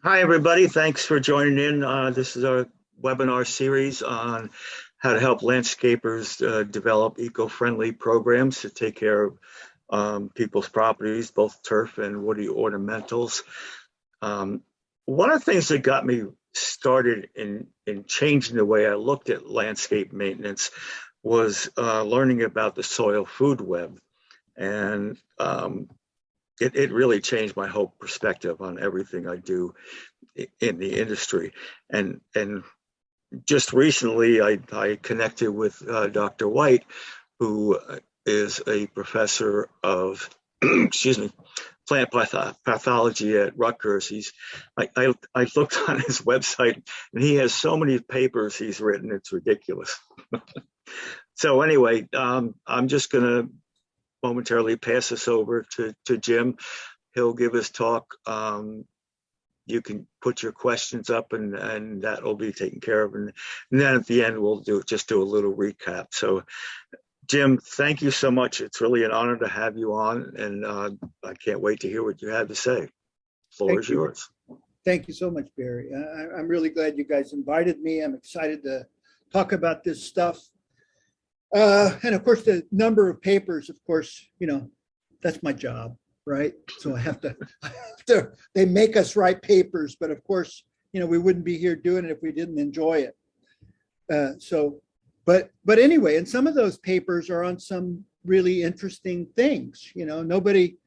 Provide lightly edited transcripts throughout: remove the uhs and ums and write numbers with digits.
Hi, everybody. Thanks for joining in. This is our webinar series on how to help landscapers develop eco-friendly programs to take care of people's properties, both turf and woody ornamentals. Um, One of the things that got me started in changing the way I looked at landscape maintenance was learning about the soil food web. And it really changed my whole perspective on everything I do in the industry. And just recently, I connected with Dr. White, who is a professor of, excuse me, plant pathology at Rutgers. I looked on his website, and he has so many papers he's written, it's ridiculous. So anyway, I'm just going to momentarily pass this over to Jim. He'll give his talk. You can put your questions up and that will be taken care of. And then at the end, we'll just do a little recap. So Jim, thank you so much. It's really an honor to have you on, and I can't wait to hear what you have to say. The floor Thank is you. yours. Thank you so much, Barry. I'm really glad you guys invited me. I'm excited to talk about this stuff. And of course, the number of papers, of course, that's my job, right? So I have to, they make us write papers, but of course, we wouldn't be here doing it if we didn't enjoy it. But anyway, and some of those papers are on some really interesting things. Nobody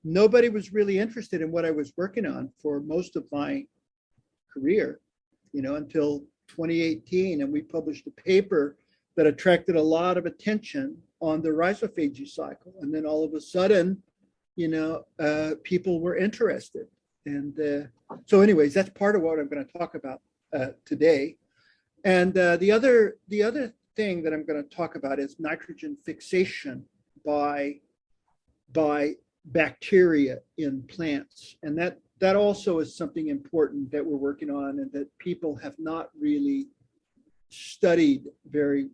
was really interested in what I was working on for most of my career, until 2018. And we published a paper that attracted a lot of attention on the rhizophagy cycle. And then all of a sudden, people were interested. And so anyways, that's part of what I'm going to talk about today. And the other thing that I'm going to talk about is nitrogen fixation by bacteria in plants. And that also is something important that we're working on and that people have not really studied very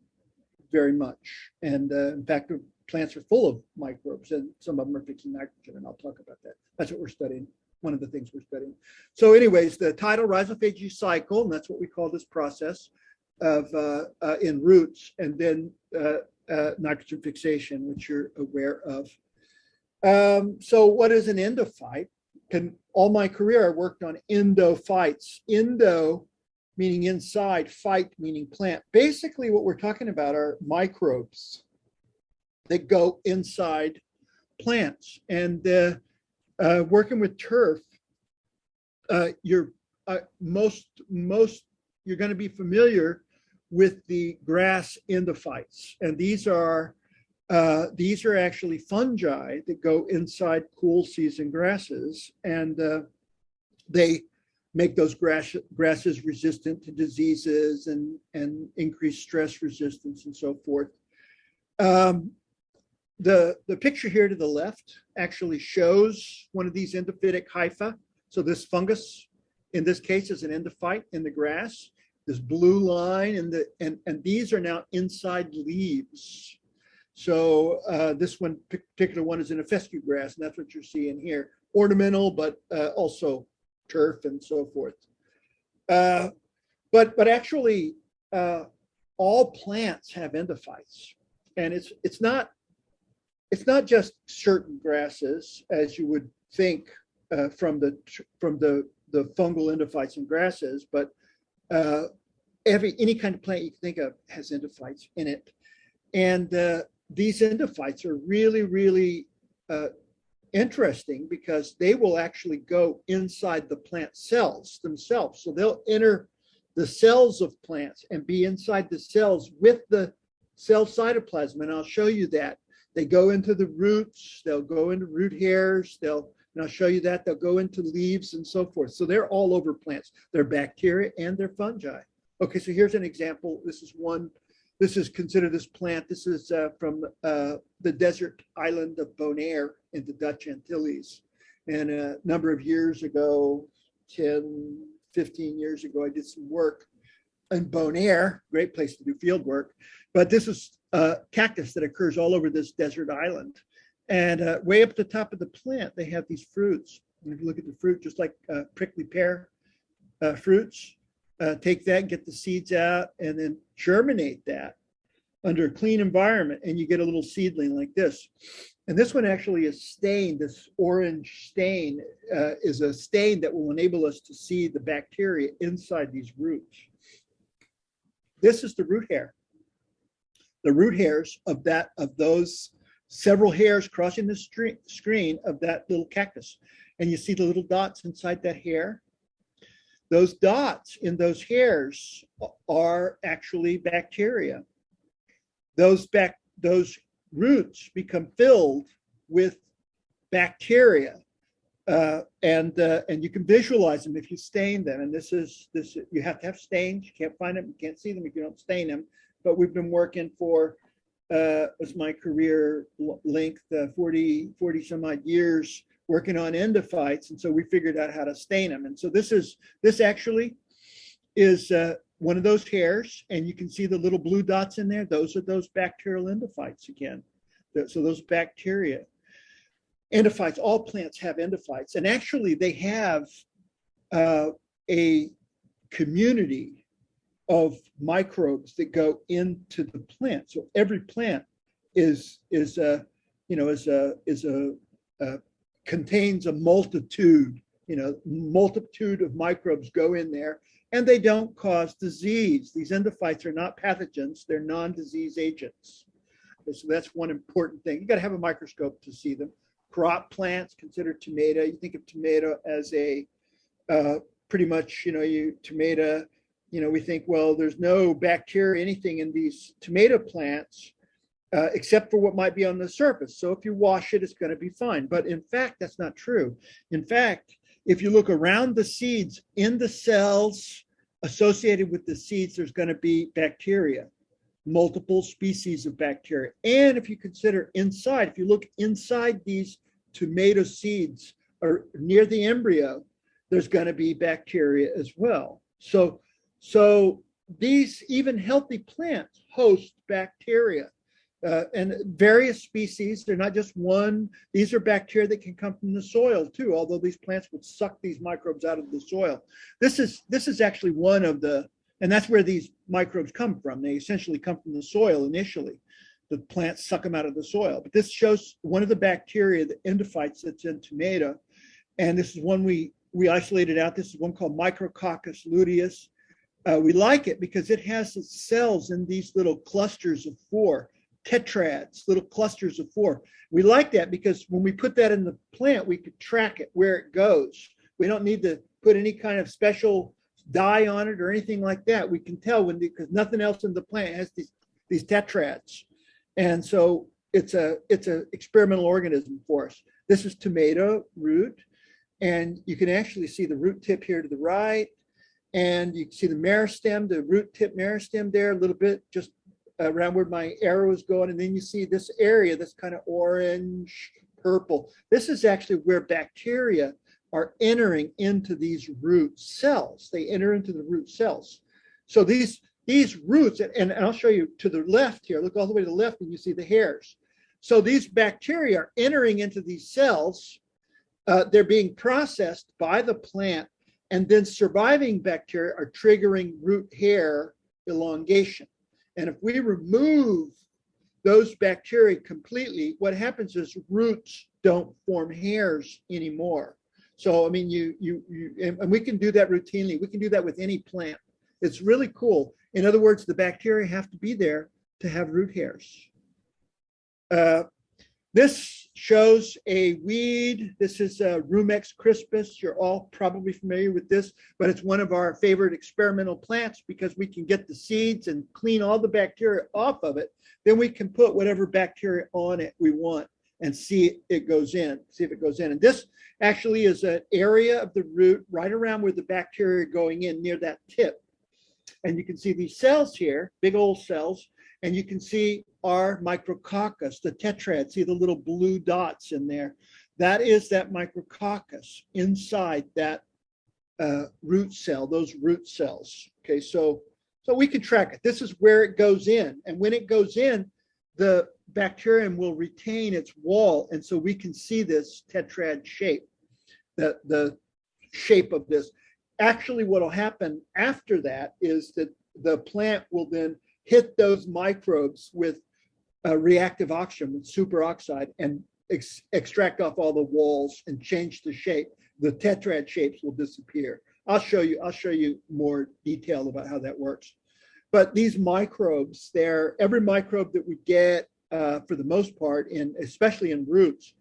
much. And in fact, plants are full of microbes, and some of them are fixing nitrogen, and I'll talk about that. That's what we're studying, one of the things we're studying. So anyways, the tidal rhizophagy cycle, and that's what we call this process of in roots, and then nitrogen fixation, which you're aware of. So what is an endophyte? All my career, I worked on endophytes. Endo meaning inside, phyte meaning plant. Basically, what we're talking about are microbes that go inside plants. And working with turf, you're going to be familiar with the grass endophytes, and these are actually fungi that go inside cool season grasses, and they make those grasses resistant to diseases and increase stress resistance and so forth. The picture here to the left actually shows one of these endophytic hyphae. So this fungus, in this case, is an endophyte in the grass. This blue line and these are now inside leaves. So this particular one is in a fescue grass, and that's what you're seeing here. Ornamental, but also turf and so forth. But actually, all plants have endophytes, and it's not just certain grasses, as you would think from the fungal endophytes in grasses, but any kind of plant you can think of has endophytes in it. And these endophytes are really, really interesting because they will actually go inside the plant cells themselves. So they'll enter the cells of plants and be inside the cells with the cell cytoplasm. And I'll show you that. They go into the roots, they'll go into root hairs, and I'll show you that, they'll go into leaves and so forth. So they're all over plants. They're bacteria and they're fungi. Okay, so here's an example. This is considered this plant. This is from the desert island of Bonaire in the Dutch Antilles. And a number of years ago, 10, 15 years ago, I did some work in Bonaire, great place to do field work. But this is a cactus that occurs all over this desert island. And way up the top of the plant, they have these fruits. And if you look at the fruit, just like a prickly pear, fruits, take that, get the seeds out, and then germinate that under a clean environment, and you get a little seedling like this. And this one actually is stained. This orange stain is a stain that will enable us to see the bacteria inside these roots. This is the root hair. The root hairs of those several hairs crossing the screen of that little cactus. And you see the little dots inside that hair. Those dots in those hairs are actually bacteria. Those roots become filled with bacteria, and you can visualize them if you stain them. And this you have to have stains. You can't find them, you can't see them if you don't stain them. But we've been working for as my career length, 40 some odd years working on endophytes, and so we figured out how to stain them. And so this actually is one of those hairs, and you can see the little blue dots in there. Those are those bacterial endophytes again. So those bacteria, endophytes, all plants have endophytes, and actually they have a community of microbes that go into the plant. So every plant contains a multitude of microbes go in there, and they don't cause disease. These endophytes are not pathogens, they're non-disease agents. So that's one important thing. You got to have a microscope to see them. Crop plants, consider tomato. You think of tomato as a pretty much, tomato, we think, well, there's no bacteria, anything in these tomato plants except for what might be on the surface. So if you wash it, it's going to be fine. But in fact, that's not true. In fact, if you look around the seeds, in the cells associated with the seeds, there's going to be bacteria, multiple species of bacteria. And if you consider inside, if you look inside these tomato seeds or near the embryo, there's going to be bacteria as well. So these even healthy plants host bacteria. And various species, they're not just one. These are bacteria that can come from the soil too, although these plants would suck these microbes out of the soil. This is actually one of the, and that's where these microbes come from. They essentially come from the soil initially. The plants suck them out of the soil. But this shows one of the bacteria, the endophytes, that's in tomato. And this is one we isolated out. This is one called Micrococcus luteus. We like it because it has its cells in these little clusters of 4. Tetrads, little clusters of 4. We like that because when we put that in the plant, we could track it where it goes. We don't need to put any kind of special dye on it or anything like that. We can tell because nothing else in the plant has these tetrads. And so it's a experimental organism for us. This is tomato root, and you can actually see the root tip here to the right, and you can see the meristem, the root tip meristem there a little bit, just around where my arrow is going. And then you see this area, this kind of orange, purple. This is actually where bacteria are entering into these root cells. They enter into the root cells. So these roots, and I'll show you to the left here, look all the way to the left and you see the hairs. So these bacteria are entering into these cells. They're being processed by the plant, and then surviving bacteria are triggering root hair elongation. And if we remove those bacteria completely, what happens is roots don't form hairs anymore. So, I mean, and we can do that routinely. We can do that with any plant. It's really cool. In other words, the bacteria have to be there to have root hairs. This shows a weed. This is Rumex crispus. You're all probably familiar with this, but it's one of our favorite experimental plants because we can get the seeds and clean all the bacteria off of it. Then we can put whatever bacteria on it we want and see if it goes in. And this actually is an area of the root right around where the bacteria are going in near that tip. And you can see these cells here, big old cells, and you can see our micrococcus, the tetrad. See the little blue dots in there? That is that micrococcus inside that root cell, those root cells. Okay, so we can track it. This is where it goes in. And when it goes in, the bacterium will retain its wall. And so we can see this tetrad shape, the shape of this. actually what will happen after that is that the plant will then hit those microbes with reactive oxygen, with superoxide, and extract off all the walls and change the shape. The tetrad shapes will disappear. I'll show you more detail about how that works. But these microbes, every microbe that we get for the most part, especially in roots,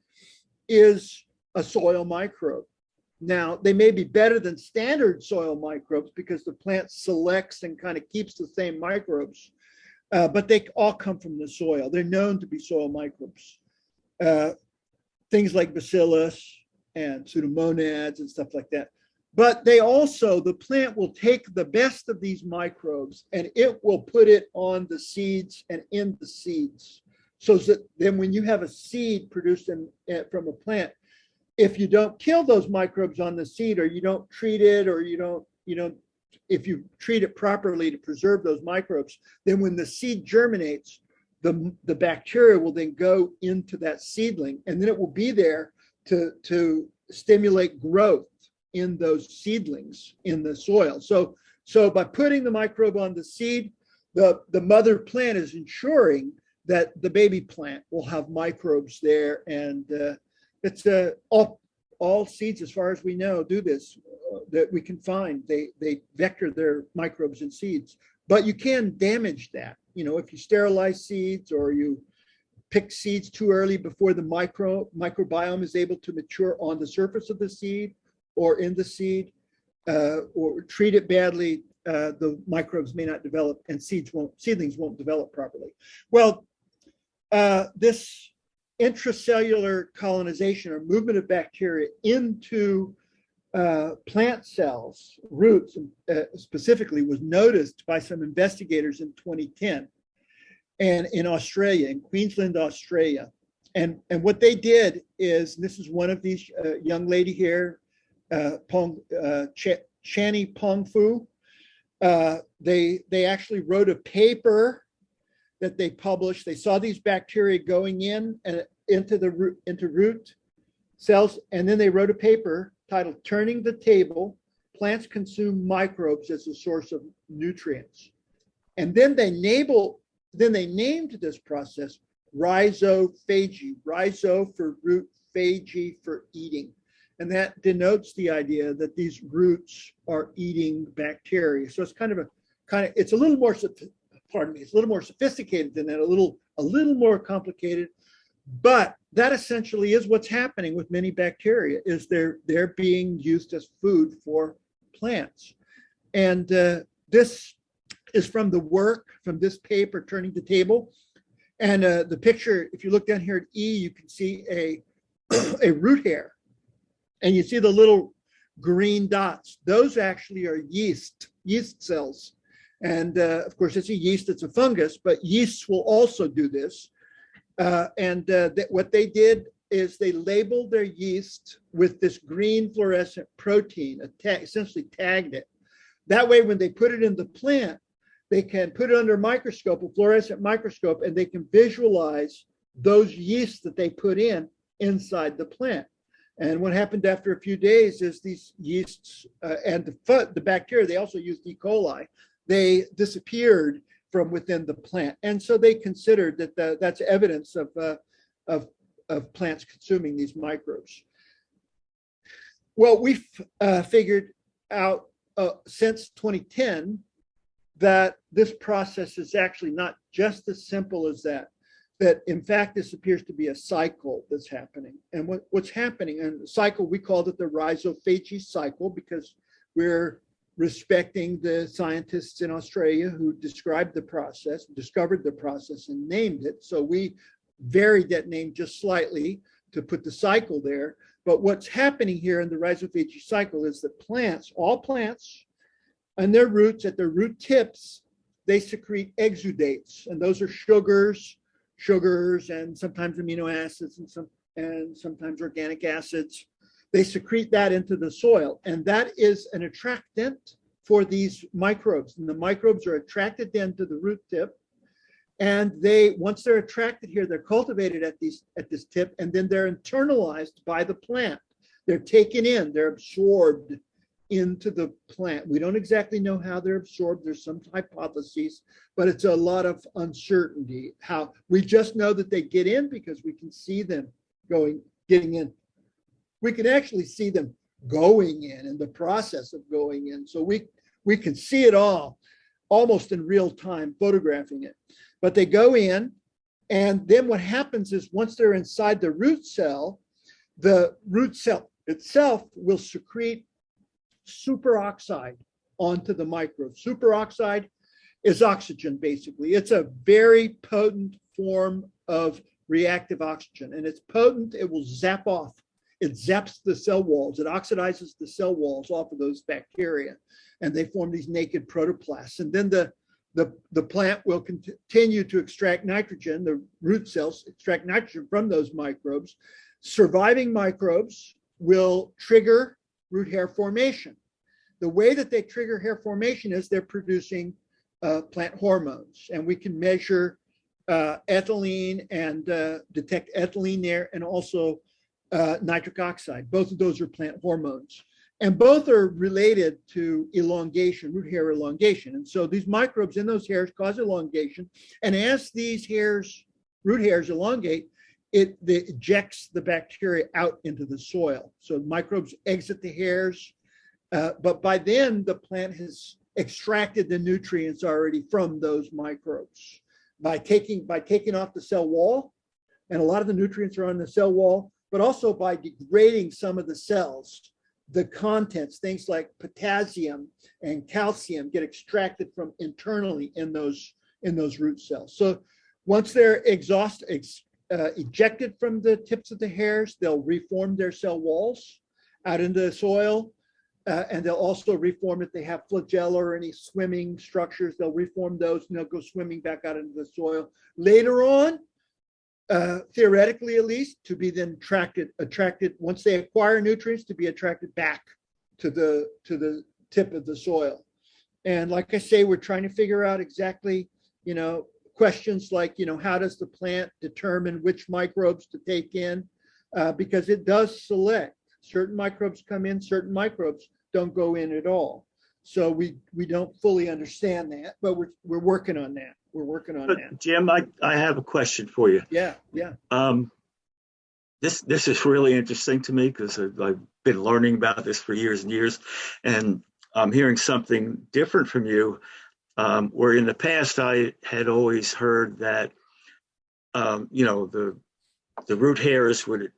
is a soil microbe. Now, they may be better than standard soil microbes because the plant selects and kind of keeps the same microbes, but they all come from the soil. They're known to be soil microbes. Things like bacillus and pseudomonads and stuff like that. But the plant will take the best of these microbes and it will put it on the seeds and in the seeds. So that then when you have a seed produced from a plant, if you don't kill those microbes on the seed, or you don't treat it, or if you treat it properly to preserve those microbes, then when the seed germinates, the bacteria will then go into that seedling, and then it will be there to stimulate growth in those seedlings in the soil. So by putting the microbe on the seed, the mother plant is ensuring that the baby plant will have microbes there, and it's all seeds, as far as we know, do this that we can find. They vector their microbes in seeds, but you can damage that. If you sterilize seeds or you pick seeds too early before the microbiome is able to mature on the surface of the seed or in the seed, or treat it badly, the microbes may not develop, and seedlings won't develop properly. Well, this intracellular colonization or movement of bacteria into plant cells, roots specifically, was noticed by some investigators in 2010 and in Australia, in Queensland, Australia. And what they did is, this is one of these young lady here, Chani Pongfu. They actually wrote a paper that they published. They saw these bacteria going into root cells, and then they wrote a paper titled "Turning the Table: Plants Consume Microbes as a Source of Nutrients." And then they named this process rhizophagy. Rhizo for root, phagy for eating. And that denotes the idea that these roots are eating bacteria. So it's it's a little more, it's a little more sophisticated than that, a little more complicated. But that essentially is what's happening with many bacteria, is they're being used as food for plants. And this is from this paper, Turning the Table. And the picture, if you look down here at E, you can see a root hair. And you see the little green dots. Those actually are yeast cells. And of course, it's a yeast, it's a fungus, but yeasts will also do this. What they did is they labeled their yeast with this green fluorescent protein, essentially tagged it. That way, when they put it in the plant, they can put it under a microscope, a fluorescent microscope, and they can visualize those yeasts that they put inside the plant. And what happened after a few days is these yeasts and the bacteria, they also used E. coli, they disappeared from within the plant. And so they considered that that's evidence of plants consuming these microbes. Well, we've figured out since 2010 that this process is actually not just as simple as that in fact, this appears to be a cycle that's happening. And what's happening, and the cycle, we called it the rhizophagy cycle because we're respecting the scientists in Australia who discovered the process and named it. So we varied that name just slightly to put the cycle there. But what's happening here in the rhizophagy cycle is that all plants, and their roots, at their root tips, they secrete exudates, and those are sugars and sometimes amino acids and sometimes organic acids. They secrete that into the soil, and that is an attractant for these microbes. And the microbes are attracted then to the root tip, and once they're attracted here, they're cultivated at this tip, and then they're internalized by the plant. They're taken in, they're absorbed into the plant. We don't exactly know how they're absorbed. There's some hypotheses, but it's a lot of uncertainty. How we just know that they get in because we can see them getting in. We can actually see them going in the process of going in. So we can see it all almost in real time, photographing it. But they go in, and then what happens is once they're inside the root cell itself will secrete superoxide onto the microbe. Superoxide is oxygen, basically. It's a very potent form of reactive oxygen, and it's potent. It will zap off. It zaps the cell walls. It oxidizes the cell walls off of those bacteria, and they form these naked protoplasts. And then the plant will continue to extract nitrogen. The root cells extract nitrogen from those microbes. Surviving microbes will trigger root hair formation. The way that they trigger hair formation is they're producing plant hormones, and we can measure ethylene and detect ethylene there, and also nitric oxide. Both of those are plant hormones, and both are related to elongation, root hair elongation. And so these microbes in those hairs cause elongation, and as these root hairs elongate, it ejects the bacteria out into the soil. So microbes exit the hairs, but by then the plant has extracted the nutrients already from those microbes by taking off the cell wall, and a lot of the nutrients are on the cell wall, but also by degrading some of the cells. The contents, things like potassium and calcium, get extracted from internally in those root cells. So once they're ejected from the tips of the hairs, they'll reform their cell walls out into the soil, and they'll also reform if they have flagella or any swimming structures. They'll reform those, and they'll go swimming back out into the soil later on, theoretically at least, to be then attracted once they acquire nutrients, to be attracted back to the tip of the soil. And like I say, we're trying to figure out exactly, questions like, how does the plant determine which microbes to take in? Because it does select. Certain microbes come in, certain microbes don't go in at all. So we don't fully understand that, but we're working on that. We're working on that. Jim, I have a question for you. Yeah. This is really interesting to me because I've been learning about this for years and years, and I'm hearing something different from you. Where in the past I had always heard that the root hairs would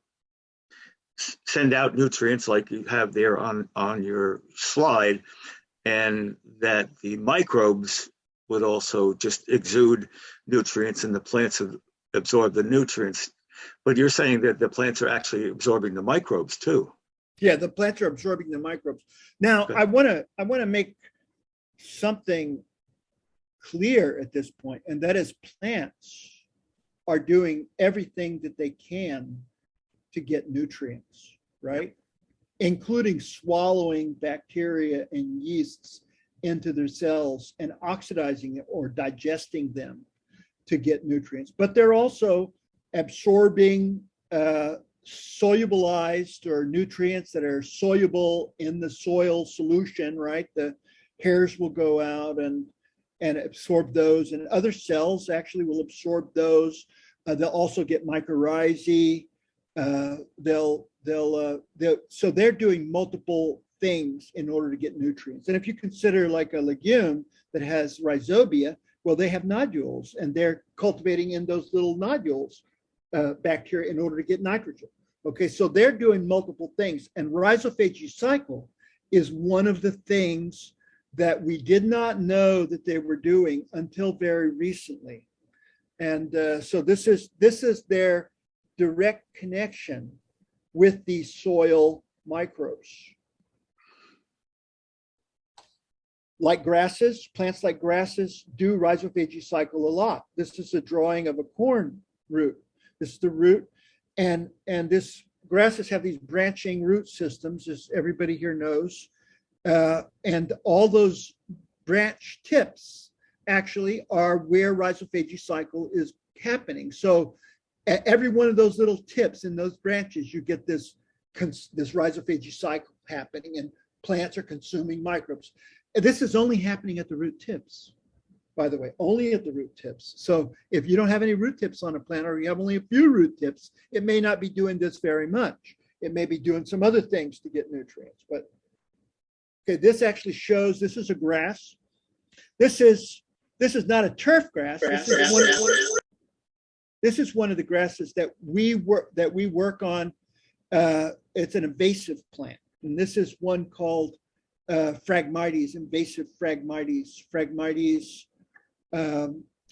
send out nutrients like you have there on your slide, and that the microbes would also just exude nutrients and the plants would absorb the nutrients. But you're saying that the plants are actually absorbing the microbes too. Yeah, the plants are absorbing the microbes. Now, okay. I want to make something clear at this point, and that is plants are doing everything that they can to get nutrients, right? Including swallowing bacteria and yeasts into their cells and oxidizing it or digesting them to get nutrients. But they're also absorbing solubilized or nutrients that are soluble in the soil solution, right? The hairs will go out and absorb those, and other cells actually will absorb those. They'll also get mycorrhizae. So they're doing multiple things in order to get nutrients. And if you consider like a legume that has rhizobia, well, they have nodules, and they're cultivating in those little nodules bacteria in order to get nitrogen. Okay, so they're doing multiple things, and rhizophagic cycle is one of the things that we did not know that they were doing until very recently. And so this is their direct connection with these soil microbes. Like grasses, plants like grasses do rhizophagic cycle a lot. This is a drawing of a corn root. This is the root, and this grasses have these branching root systems, as everybody here knows. And all those branch tips actually are where rhizophagic cycle is happening. So at every one of those little tips in those branches, you get this rhizophagic cycle happening. And plants are consuming microbes. And this is only happening at the root tips, by the way, only at the root tips. So if you don't have any root tips on a plant, or you have only a few root tips, it may not be doing this very much. It may be doing some other things to get nutrients. But okay, this actually shows, this is a grass. This is not a turf grass. This is one of the grasses that we work on. It's an invasive plant, and this is one called Phragmites, invasive Phragmites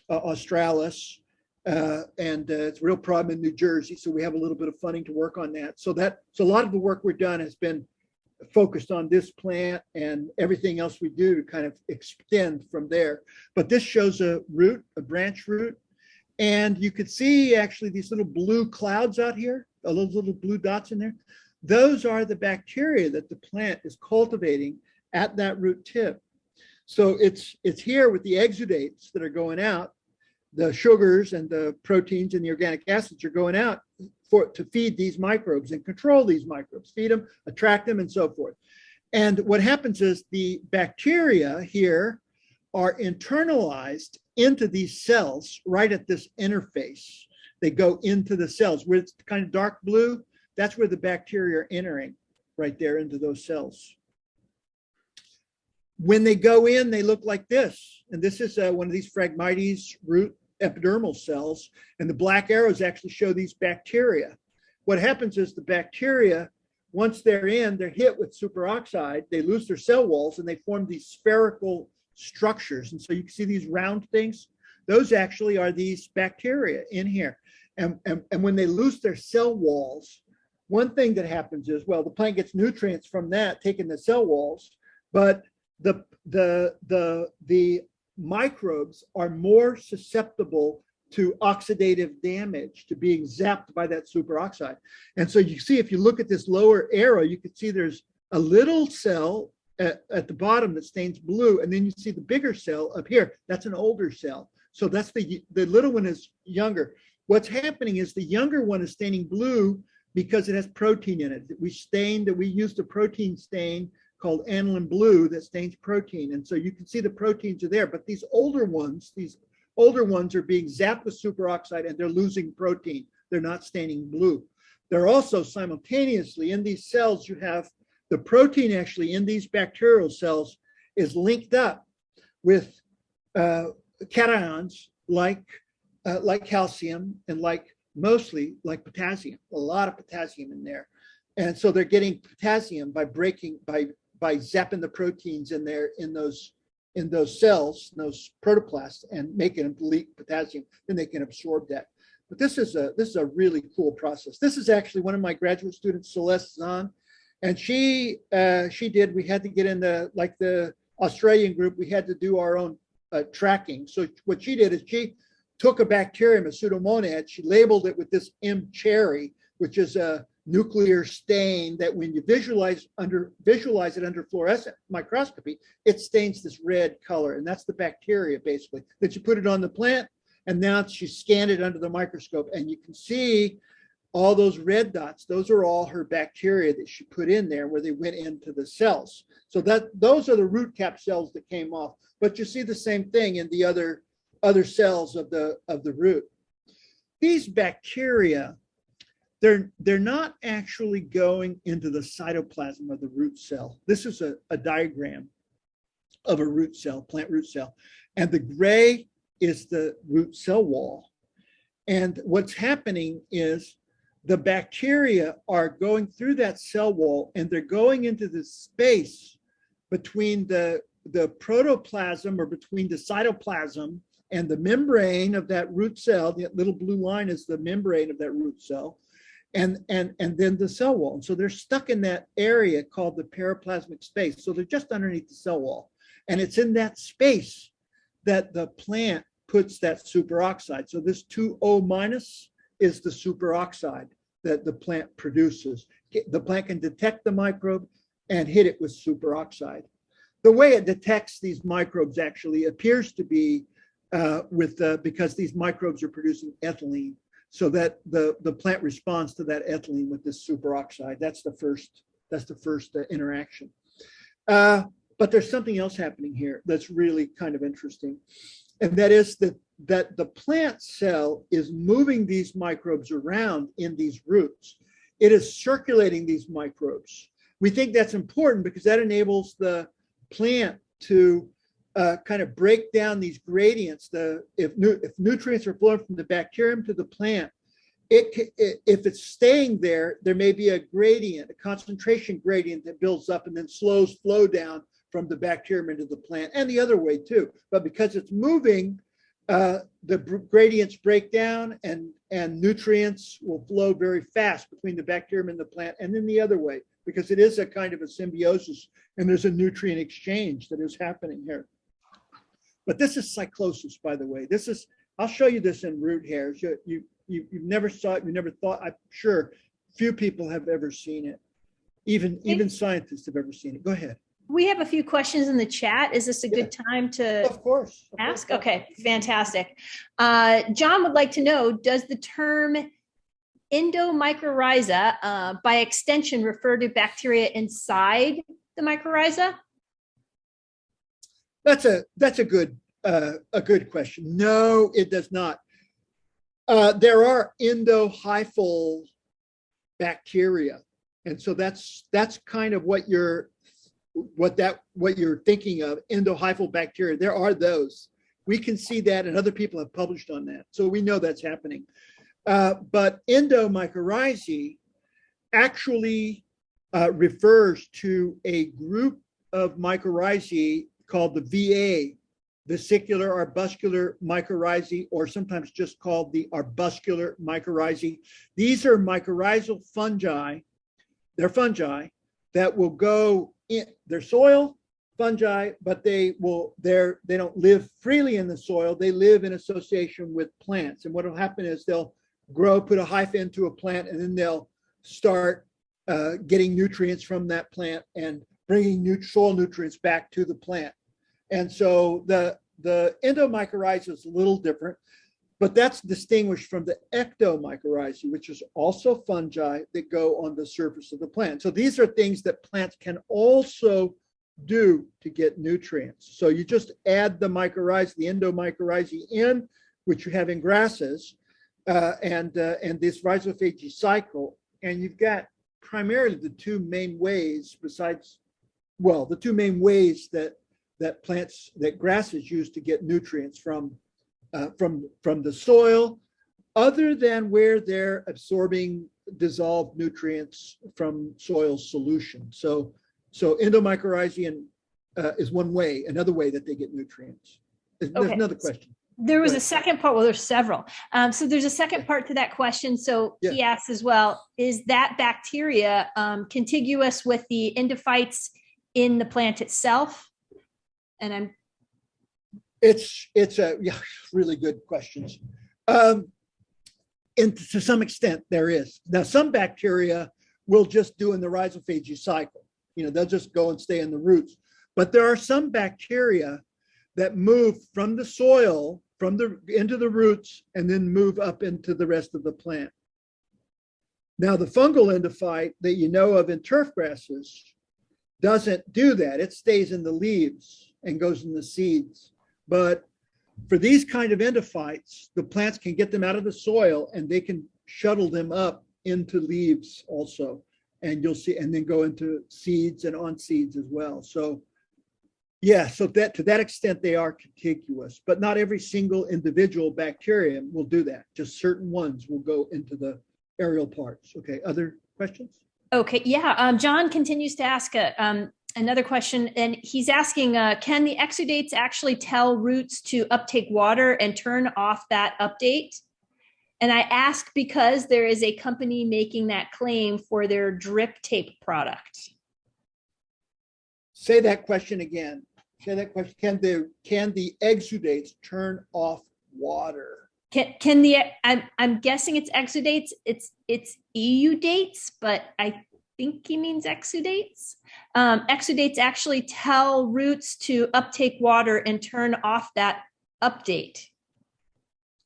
australis, and it's a real problem in New Jersey. So we have a little bit of funding to work on that. So a lot of the work we've done has been focused on this plant, and everything else we do to kind of extend from there. But this shows a root, a branch root. And you could see actually these little blue clouds out here, those little blue dots in there. Those are the bacteria that the plant is cultivating at that root tip. So it's here with the exudates that are going out. The sugars and the proteins and the organic acids are going out to feed these microbes and control these microbes, feed them, attract them, and so forth. And what happens is the bacteria here are internalized into these cells right at this interface. They go into the cells where it's kind of dark blue. That's where the bacteria are entering, right there into those cells. When they go in, they look like this. And this is one of these Phragmites root epidermal cells. And the black arrows actually show these bacteria. What happens is the bacteria, once they're in, they're hit with superoxide. They lose their cell walls and they form these spherical structures. And so you can see these round things. Those actually are these bacteria in here. And when they lose their cell walls, one thing that happens is, well, the plant gets nutrients from that, taking the cell walls, but the microbes are more susceptible to oxidative damage, to being zapped by that superoxide. And so you see, if you look at this lower arrow, you can see there's a little cell at the bottom that stains blue, and then you see the bigger cell up here. That's an older cell. So that's the little one is younger. What's happening is the younger one is staining blue because it has protein in it. We used a protein stain called aniline blue that stains protein. And so you can see the proteins are there, but these older ones are being zapped with superoxide and they're losing protein. They're not staining blue. They're also simultaneously in these cells, you have the protein actually in these bacterial cells is linked up with cations like calcium and mostly like potassium, a lot of potassium in there. And so they're getting potassium by zapping the proteins in there in those cells, those protoplasts, and making them leak potassium. Then they can absorb that. But this is a really cool process. This is actually one of my graduate students, Celeste Zahn, and we had to get in the Australian group, we had to do our own tracking. So what she did is she took a bacterium, a Pseudomonad, she labeled it with this M. cherry, which is a nuclear stain that when you visualize it under fluorescent microscopy, it stains this red color. And that's the bacteria, basically. That you put it on the plant, and now she scanned it under the microscope, and you can see all those red dots. Those are all her bacteria that she put in there where they went into the cells. So those are the root cap cells that came off. But you see the same thing in the other cells of the root. These bacteria, they're not actually going into the cytoplasm of the root cell. This is a diagram of a root cell, plant root cell. And the gray is the root cell wall. And what's happening is the bacteria are going through that cell wall, and they're going into the space between the protoplasm, or between the cytoplasm and the membrane of that root cell. The little blue line is the membrane of that root cell, and then the cell wall. And so they're stuck in that area called the periplasmic space. So they're just underneath the cell wall. And it's in that space that the plant puts that superoxide. So this 2O minus is the superoxide that the plant produces. The plant can detect the microbe and hit it with superoxide. The way it detects these microbes actually appears to be because these microbes are producing ethylene, so that the plant responds to that ethylene with this superoxide. That's the first interaction. But there's something else happening here that's really kind of interesting. And that is that the plant cell is moving these microbes around in these roots. It is circulating these microbes. We think that's important because that enables the plant to kind of break down these gradients. If nutrients are flowing from the bacterium to the plant, if it's staying there, there may be a gradient, a concentration gradient that builds up and then slows flow down from the bacterium into the plant, and the other way too. But because it's moving, the gradients break down and nutrients will flow very fast between the bacterium and the plant, and then the other way, because it is a kind of a symbiosis and there's a nutrient exchange that is happening here. But this is cyclosis, by the way. I'll show you this in root hairs. You never saw it, you never thought, I'm sure few people have ever seen it. Even scientists have ever seen it. Go ahead. We have a few questions in the chat. Is this a good time to Of course. ask? Okay, fantastic. John would like to know, does the term Endomycorrhizae by extension refer to bacteria inside the mycorrhiza? That's a good question. No, it does not. There are endohyphal bacteria, and so that's kind of what you're thinking of. Endohyphal bacteria. There are those. We can see that, and other people have published on that, so we know that's happening. But Endomycorrhizae actually refers to a group of mycorrhizae called the VA, vesicular arbuscular mycorrhizae, or sometimes just called the arbuscular mycorrhizae. These are mycorrhizal fungi. They're fungi that will go in their soil, fungi, but they don't live freely in the soil. They live in association with plants. And what will happen is they'll grow, put a hypha into a plant, and then they'll start getting nutrients from that plant and bringing soil nutrients back to the plant. And so the Endomycorrhizae is a little different, but that's distinguished from the ectomycorrhizae, which is also fungi that go on the surface of the plant. So these are things that plants can also do to get nutrients. So you just add the mycorrhizae, the Endomycorrhizae in, which you have in grasses, and this rhizophagy cycle, and you've got primarily the two main ways that grasses use to get nutrients from the soil, other than where they're absorbing dissolved nutrients from soil solution. So Endomycorrhizae is one way. Another way that they get nutrients. There's another question. There was a second part. Well, there's several. So there's a second part to that question. So he asks as well, is that bacteria contiguous with the endophytes in the plant itself? And it's a really good questions. And to some extent there is. Now some bacteria will just do in the rhizophagy cycle. They'll just go and stay in the roots. But there are some bacteria that move from the soil into the roots and then move up into the rest of the plant. Now the fungal endophyte that you know of in turf grasses doesn't do that. It stays in the leaves and goes in the seeds. But for these kind of endophytes, the plants can get them out of the soil and they can shuttle them up into leaves also. And you'll see, and then go into seeds and on seeds as well. So so that to that extent, they are contiguous, but not every single individual bacterium will do that. Just certain ones will go into the aerial parts. Okay, other questions? Okay, John continues to ask another question, and he's asking, can the exudates actually tell roots to uptake water and turn off that update? And I ask because there is a company making that claim for their drip tape product. Say that question again. Say that question. Can the exudates turn off water? Can the I'm guessing it's exudates. It's eudates, but I think he means exudates. Exudates actually tell roots to uptake water and turn off that update.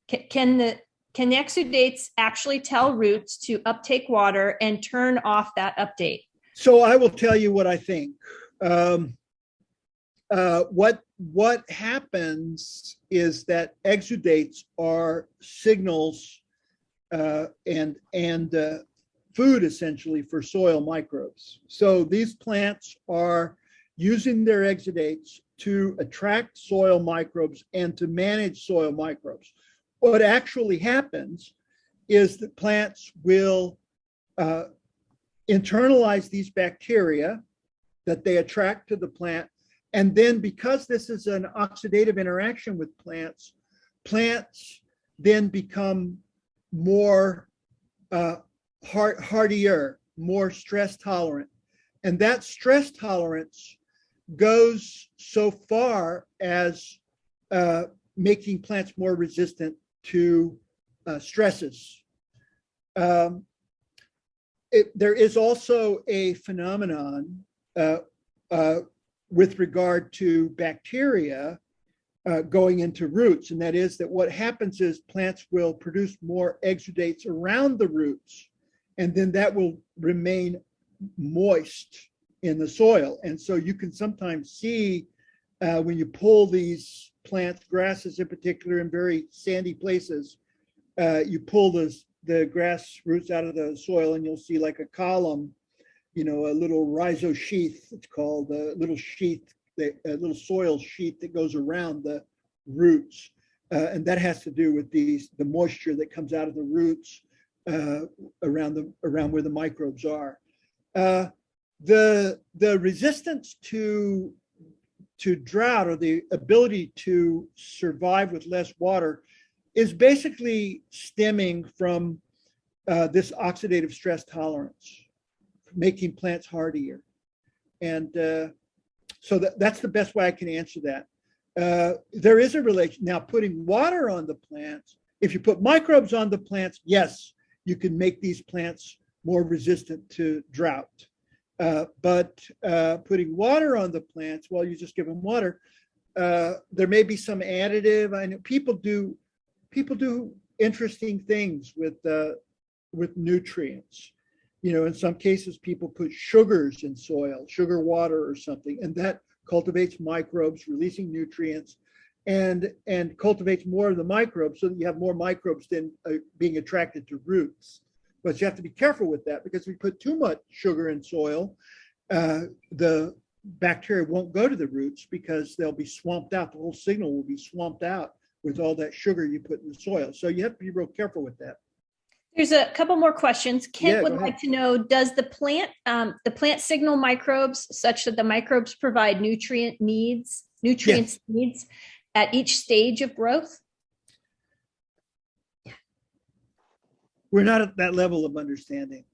Can the exudates actually tell roots to uptake water and turn off that update? So I will tell you what I think. Um, what happens is that exudates are signals and food essentially for soil microbes. So these plants are using their exudates to attract soil microbes and to manage soil microbes. What actually happens is that plants will internalize these bacteria that they attract to the plant. And then because this is an oxidative interaction with plants, plants then become more hardier, more stress tolerant. And that stress tolerance goes so far as making plants more resistant to stresses. There is also a phenomenon with regard to bacteria going into roots, and that is that what happens is plants will produce more exudates around the roots, and then that will remain moist in the soil. And so you can sometimes see when you pull these plants, grasses in particular, in very sandy places, you pull the grass roots out of the soil and you'll see like a column, a little rhizophagic sheath, it's called, a little sheath, a little soil sheath that goes around the roots. And that has to do with the moisture that comes out of the roots around where the microbes are. The resistance to drought, or the ability to survive with less water, is basically stemming from this oxidative stress tolerance, making plants hardier. And so that's the best way I can answer that. There is a relation. Now, putting water on the plants, if you put microbes on the plants, yes, you can make these plants more resistant to drought. But putting water on the plants, well, you just give them water. There may be some additive. I know people do interesting things with nutrients. In some cases, people put sugars in soil, sugar water or something, and that cultivates microbes, releasing nutrients, and cultivates more of the microbes, so that you have more microbes than being attracted to roots. But you have to be careful with that, because if you put too much sugar in soil, the bacteria won't go to the roots because they'll be swamped out. The whole signal will be swamped out with all that sugar you put in the soil. So you have to be real careful with that. There's a couple more questions. Kent would like to know, does the plant signal microbes such that the microbes provide nutrients needs at each stage of growth? We're not at that level of understanding.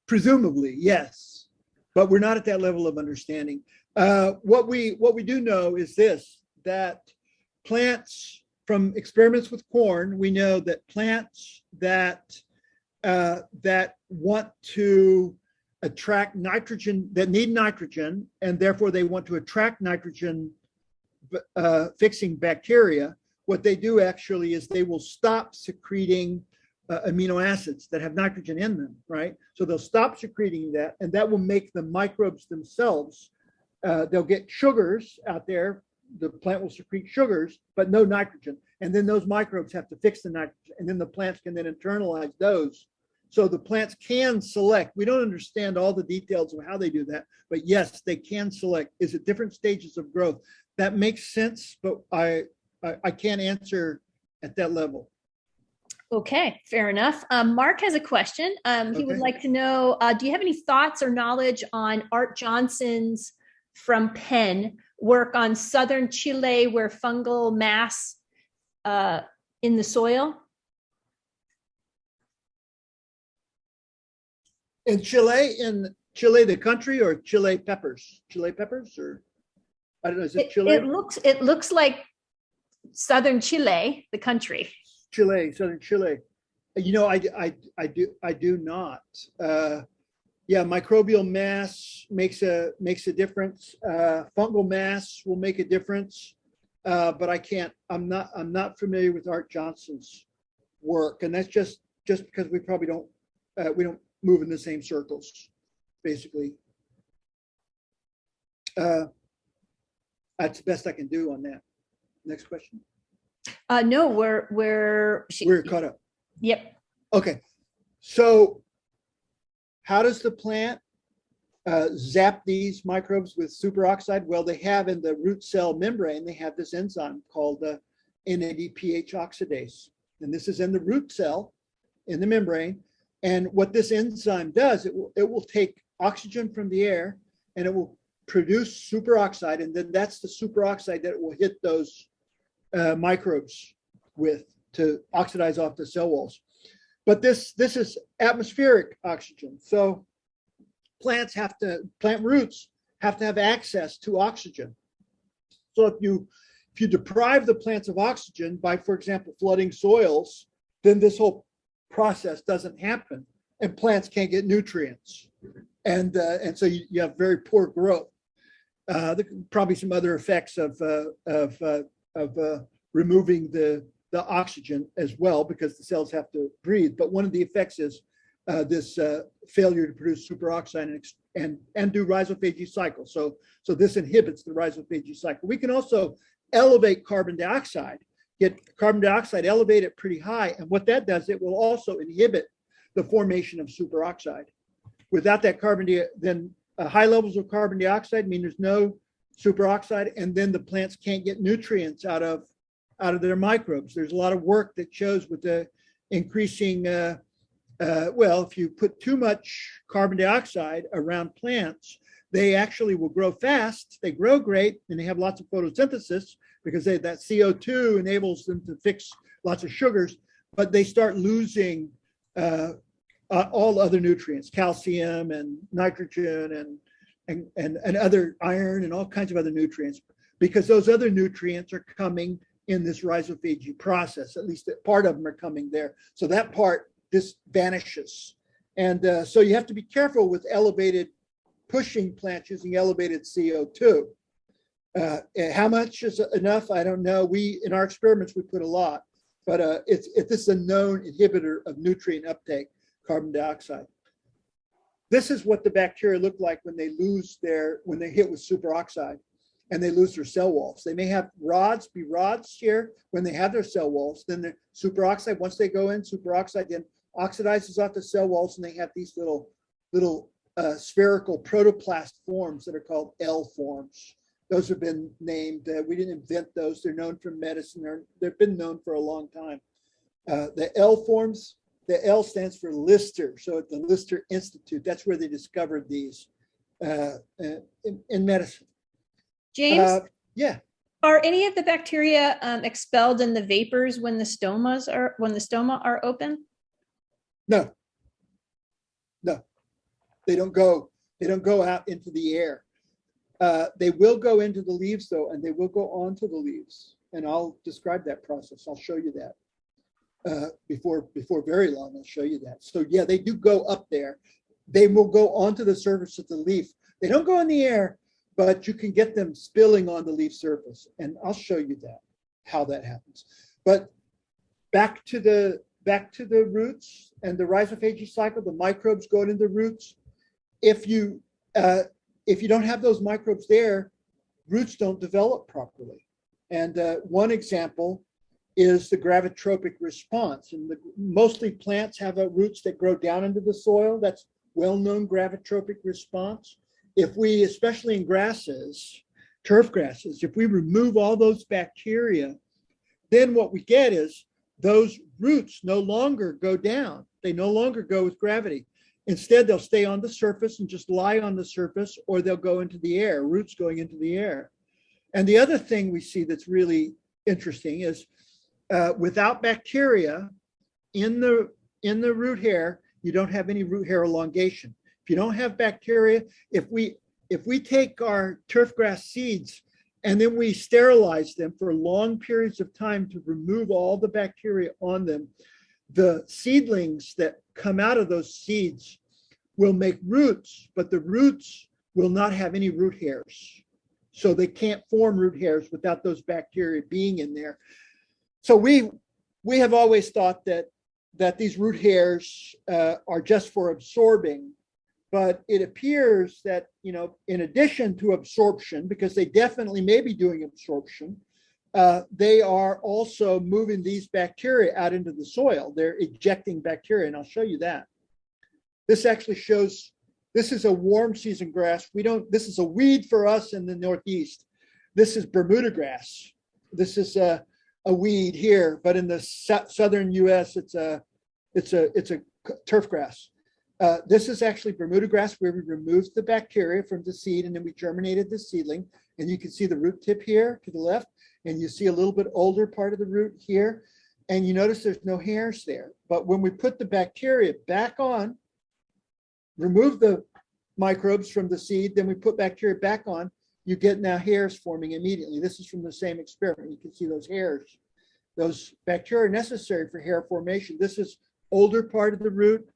Presumably, yes, but we're not at that level of understanding. What we do know is this, that plants, from experiments with corn, we know that plants that want to attract nitrogen, that need nitrogen, and therefore they want to attract nitrogen fixing bacteria, what they do actually is they will stop secreting amino acids that have nitrogen in them, right? So they'll stop secreting that, and that will make the microbes themselves, they'll get sugars out there. The plant will secrete sugars, but no nitrogen. And then those microbes have to fix the nitrogen, and then the plants can then internalize those. So the plants can select. We don't understand all the details of how they do that, but yes, they can select. Is it different stages of growth? That makes sense, but I can't answer at that level. Okay, fair enough. Mark has a question. He would like to know, do you have any thoughts or knowledge on Art Johnson's from Penn work on southern Chile, where fungal mass in the soil? In Chile, the country, or Chile peppers? Chile peppers, or I don't know. Is it Chile? It looks like southern Chile, the country. Chile, southern Chile. I do not. Yeah, microbial mass makes a difference. Fungal mass will make a difference, but I'm not familiar with Art Johnson's work, and that's just because we probably don't move in the same circles, basically. That's the best I can do on that. Next question. No, We're caught up. Yep. Okay. So how does the plant zap these microbes with superoxide? Well, they have in the root cell membrane, they have this enzyme called the NADPH oxidase. And this is in the root cell in the membrane. And what this enzyme does, it will take oxygen from the air and it will produce superoxide. And then that's the superoxide that it will hit those microbes with to oxidize off the cell walls. But this is atmospheric oxygen. So plant roots have to have access to oxygen. So if you deprive the plants of oxygen by, for example, flooding soils, then this whole process doesn't happen and plants can't get nutrients. And so you have very poor growth. There could probably some other effects of removing the oxygen as well, because the cells have to breathe. But one of the effects is this failure to produce superoxide and do rhizophagy cycle. So this inhibits the rhizophagy cycle. We can also elevate carbon dioxide, get carbon dioxide, elevate it pretty high. And what that does, it will also inhibit the formation of superoxide. Without that then high levels of carbon dioxide mean there's no superoxide, and then the plants can't get nutrients out of their microbes. There's a lot of work that shows with the increasing, if you put too much carbon dioxide around plants, they actually will grow fast, they grow great, and they have lots of photosynthesis because that CO2 enables them to fix lots of sugars, but they start losing all other nutrients, calcium and nitrogen and other iron and all kinds of other nutrients, because those other nutrients are coming in this rhizophagy process. At least part of them are coming there. So that part, this vanishes. And so you have to be careful with pushing plants using elevated CO2. How much is enough? I don't know. In our experiments, we put a lot, but this is a known inhibitor of nutrient uptake, carbon dioxide. This is what the bacteria look like when they hit with superoxide and they lose their cell walls. They may have rods here when they have their cell walls. Then the superoxide, once they go in, superoxide then oxidizes off the cell walls, and they have these little spherical protoplast forms that are called L forms. Those have been named. We didn't invent those. They're known from medicine. They've been known for a long time. The L forms, the L stands for Lister. So at the Lister Institute, that's where they discovered these in medicine. James? Yeah. Are any of the bacteria expelled in the vapors when the stoma are open? No. They don't go out into the air. They will go into the leaves though, and they will go onto the leaves. And I'll describe that process. I'll show you that before very long. I'll show you that. So yeah, they do go up there. They will go onto the surface of the leaf. They don't go in the air, but you can get them spilling on the leaf surface. And I'll show you how that happens. But back to the roots and the rhizophagy cycle, the microbes going into the roots. If you don't have those microbes there, roots don't develop properly. And one example is the gravitropic response. And mostly plants have roots that grow down into the soil. That's well-known gravitropic response. If we, especially in grasses, turf grasses, if we remove all those bacteria, then what we get is those roots no longer go down. They no longer go with gravity. Instead, they'll stay on the surface and just lie on the surface, or they'll go into the air, roots going into the air. And the other thing we see that's really interesting is without bacteria in the root hair, you don't have any root hair elongation. If you don't have bacteria, if we take our turf grass seeds and then we sterilize them for long periods of time to remove all the bacteria on them, the seedlings that come out of those seeds will make roots, but the roots will not have any root hairs. So they can't form root hairs without those bacteria being in there. So we have always thought that these root hairs are just for absorbing but it appears that, in addition to absorption, because they definitely may be doing absorption, they are also moving these bacteria out into the soil. They're ejecting bacteria, and I'll show you that. This actually shows, this is a warm season grass. This is a weed for us in the Northeast. This is Bermuda grass. This is a weed here, but in the southern US, it's a turf grass. This is actually Bermuda grass, where we removed the bacteria from the seed and then we germinated the seedling. And you can see the root tip here to the left, and you see a little bit older part of the root here. And you notice there's no hairs there. But when we put the bacteria back on, remove the microbes from the seed, then we put bacteria back on, you get now hairs forming immediately. This is from the same experiment. You can see those hairs. Those bacteria are necessary for hair formation. This is older part of the root.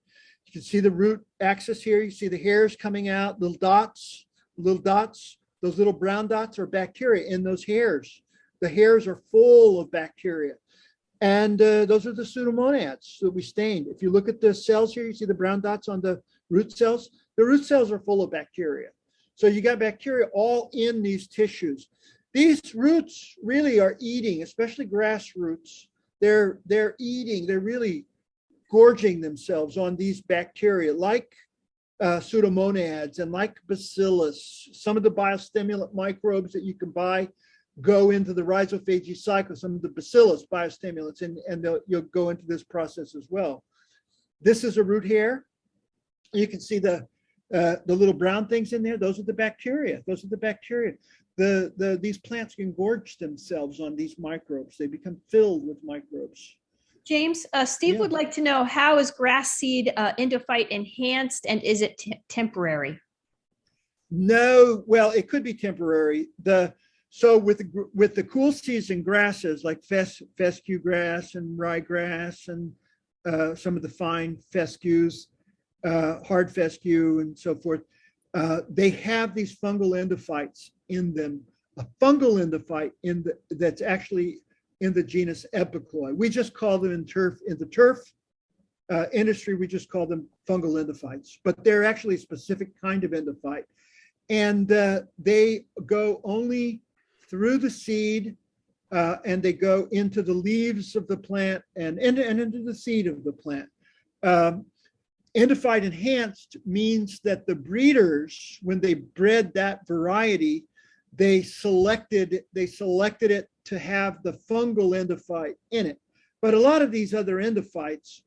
You can see the root axis here. You see the hairs coming out, little dots. Those little brown dots are bacteria in those hairs. The hairs are full of bacteria. And those are the pseudomonads that we stained. If you look at the cells here, you see the brown dots on the root cells. The root cells are full of bacteria. So you got bacteria all in these tissues. These roots really are eating, especially grass roots. They're eating, they're really gorging themselves on these bacteria, like pseudomonads and like bacillus. Some of the biostimulant microbes that you can buy go into the rhizophagic cycle, some of the bacillus biostimulants, and you'll go into this process as well. This is a root hair. You can see the little brown things in there. Those are the bacteria. These plants can gorge themselves on these microbes. They become filled with microbes. James, Steve would like to know, how is grass seed endophyte enhanced, and is it temporary? No, well, it could be temporary. So with the cool season grasses like fescue grass and ryegrass and some of the fine fescues, hard fescue and so forth, they have these fungal endophytes in them. A fungal endophyte that's actually in the genus Epicoi. We just call them in the turf industry, we just call them fungal endophytes, but they're actually a specific kind of endophyte. And they go only through the seed, and they go into the leaves of the plant and into the seed of the plant. Endophyte enhanced means that the breeders, when they bred that variety, they selected it to have the fungal endophyte in it. But a lot of these other endophytes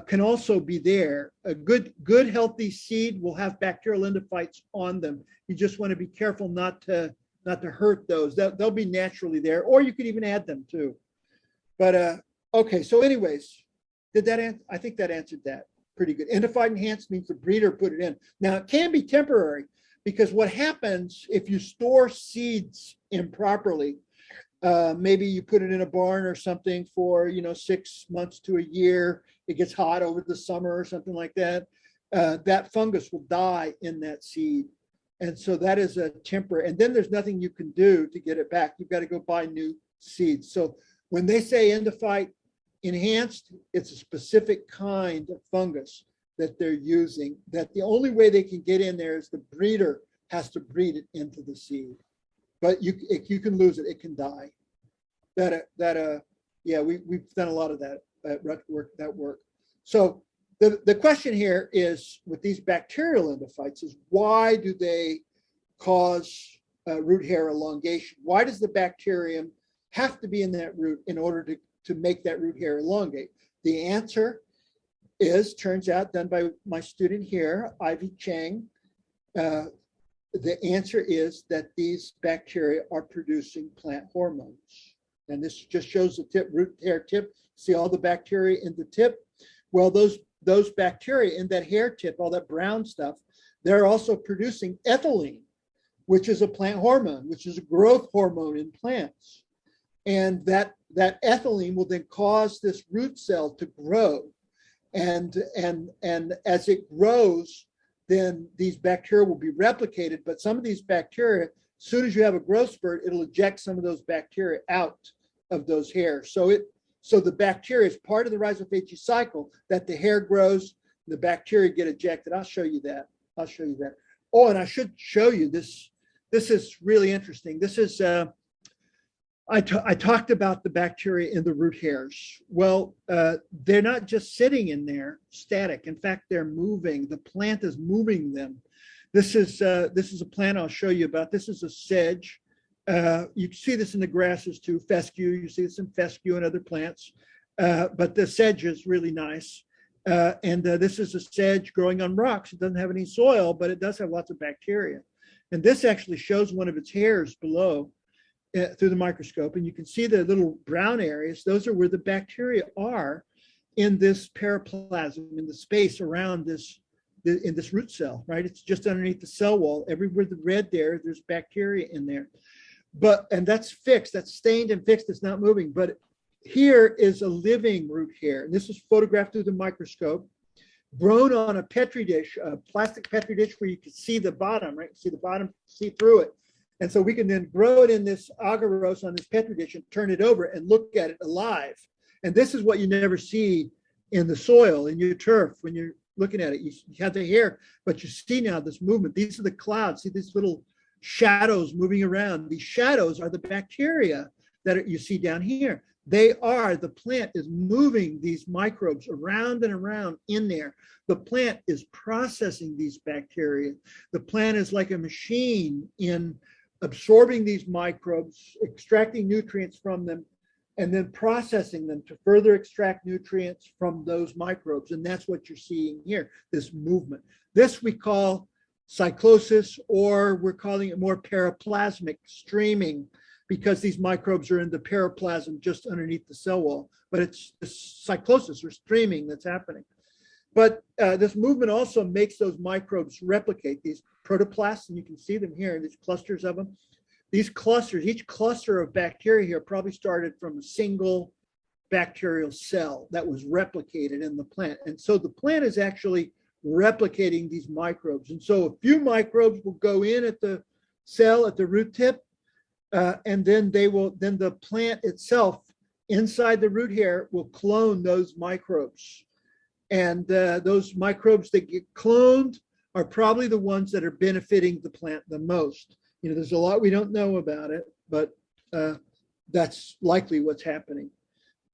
can also be there. A good healthy seed will have bacterial endophytes on them. You just want to be careful not to hurt those. They'll be naturally there, or you could even add them too. But okay, so anyways, I think that answered that pretty good. Endophyte enhanced means the breeder put it in. Now it can be temporary, because what happens if you store seeds improperly, maybe you put it in a barn or something for 6 months to a year, it gets hot over the summer or something like that, that fungus will die in that seed. And so that is a temporary, and then there's nothing you can do to get it back. You've got to go buy new seeds. So when they say endophyte enhanced, it's a specific kind of fungus that they're using, that the only way they can get in there is the breeder has to breed it into the seed. But you can lose it, it can die. We've done a lot of that work. So the question here is, with these bacterial endophytes, is why do they cause root hair elongation? Why does the bacterium have to be in that root in order to make that root hair elongate? The answer turns out, done by my student here, Ivy Chang. The answer is that these bacteria are producing plant hormones. And this just shows the root hair tip. See all the bacteria in the tip? Well, those bacteria in that hair tip, all that brown stuff, they're also producing ethylene, which is a plant hormone, which is a growth hormone in plants. And that ethylene will then cause this root cell to grow. And as it grows, then these bacteria will be replicated. But some of these bacteria, as soon as you have a growth spurt, it'll eject some of those bacteria out of those hairs. So the bacteria is part of the rhizophagic cycle, that the hair grows, the bacteria get ejected. I'll show you that. I'll show you that. Oh, and I should show you this. This is really interesting. This is, I talked about the bacteria in the root hairs. Well, they're not just sitting in there static. In fact, they're moving. The plant is moving them. This is a plant I'll show you about. This is a sedge. You can see this in the grasses too, fescue. You see this in fescue and other plants. But the sedge is really nice. This is a sedge growing on rocks. It doesn't have any soil, but it does have lots of bacteria. And this actually shows one of its hairs below through the microscope. And you can see the little brown areas. Those are where the bacteria are in this periplasm, in the space around this, in this root cell, right? It's just underneath the cell wall. Everywhere the red there's bacteria in there. And that's fixed, that's stained and fixed, it's not moving. But here is a living root hair. And this is photographed through the microscope, grown on a Petri dish, a plastic Petri dish where you can see the bottom, right? See the bottom, see through it. And so we can then grow it in this agarose on this Petri dish and turn it over and look at it alive. And this is what you never see in the soil, in your turf, when you're looking at it. You have the hair, but you see now this movement. These are the clouds. See these little shadows moving around. These shadows are the bacteria that you see down here. The plant is moving these microbes around and around in there. The plant is processing these bacteria. The plant is like a machine in absorbing these microbes, extracting nutrients from them, and then processing them to further extract nutrients from those microbes. And that's what you're seeing here, this movement. This we call cyclosis, or we're calling it more periplasmic streaming, because these microbes are in the periplasm just underneath the cell wall. But it's cyclosis or streaming that's happening. But this movement also makes those microbes replicate, these protoplasts, and you can see them here, these clusters of them. These clusters, each cluster of bacteria here probably started from a single bacterial cell that was replicated in the plant. And so the plant is actually replicating these microbes. And so a few microbes will go in at the cell at the root tip, and then the plant itself inside the root hair will clone those microbes. And those microbes that get cloned are probably the ones that are benefiting the plant the most. You know, there's a lot we don't know about it, but that's likely what's happening.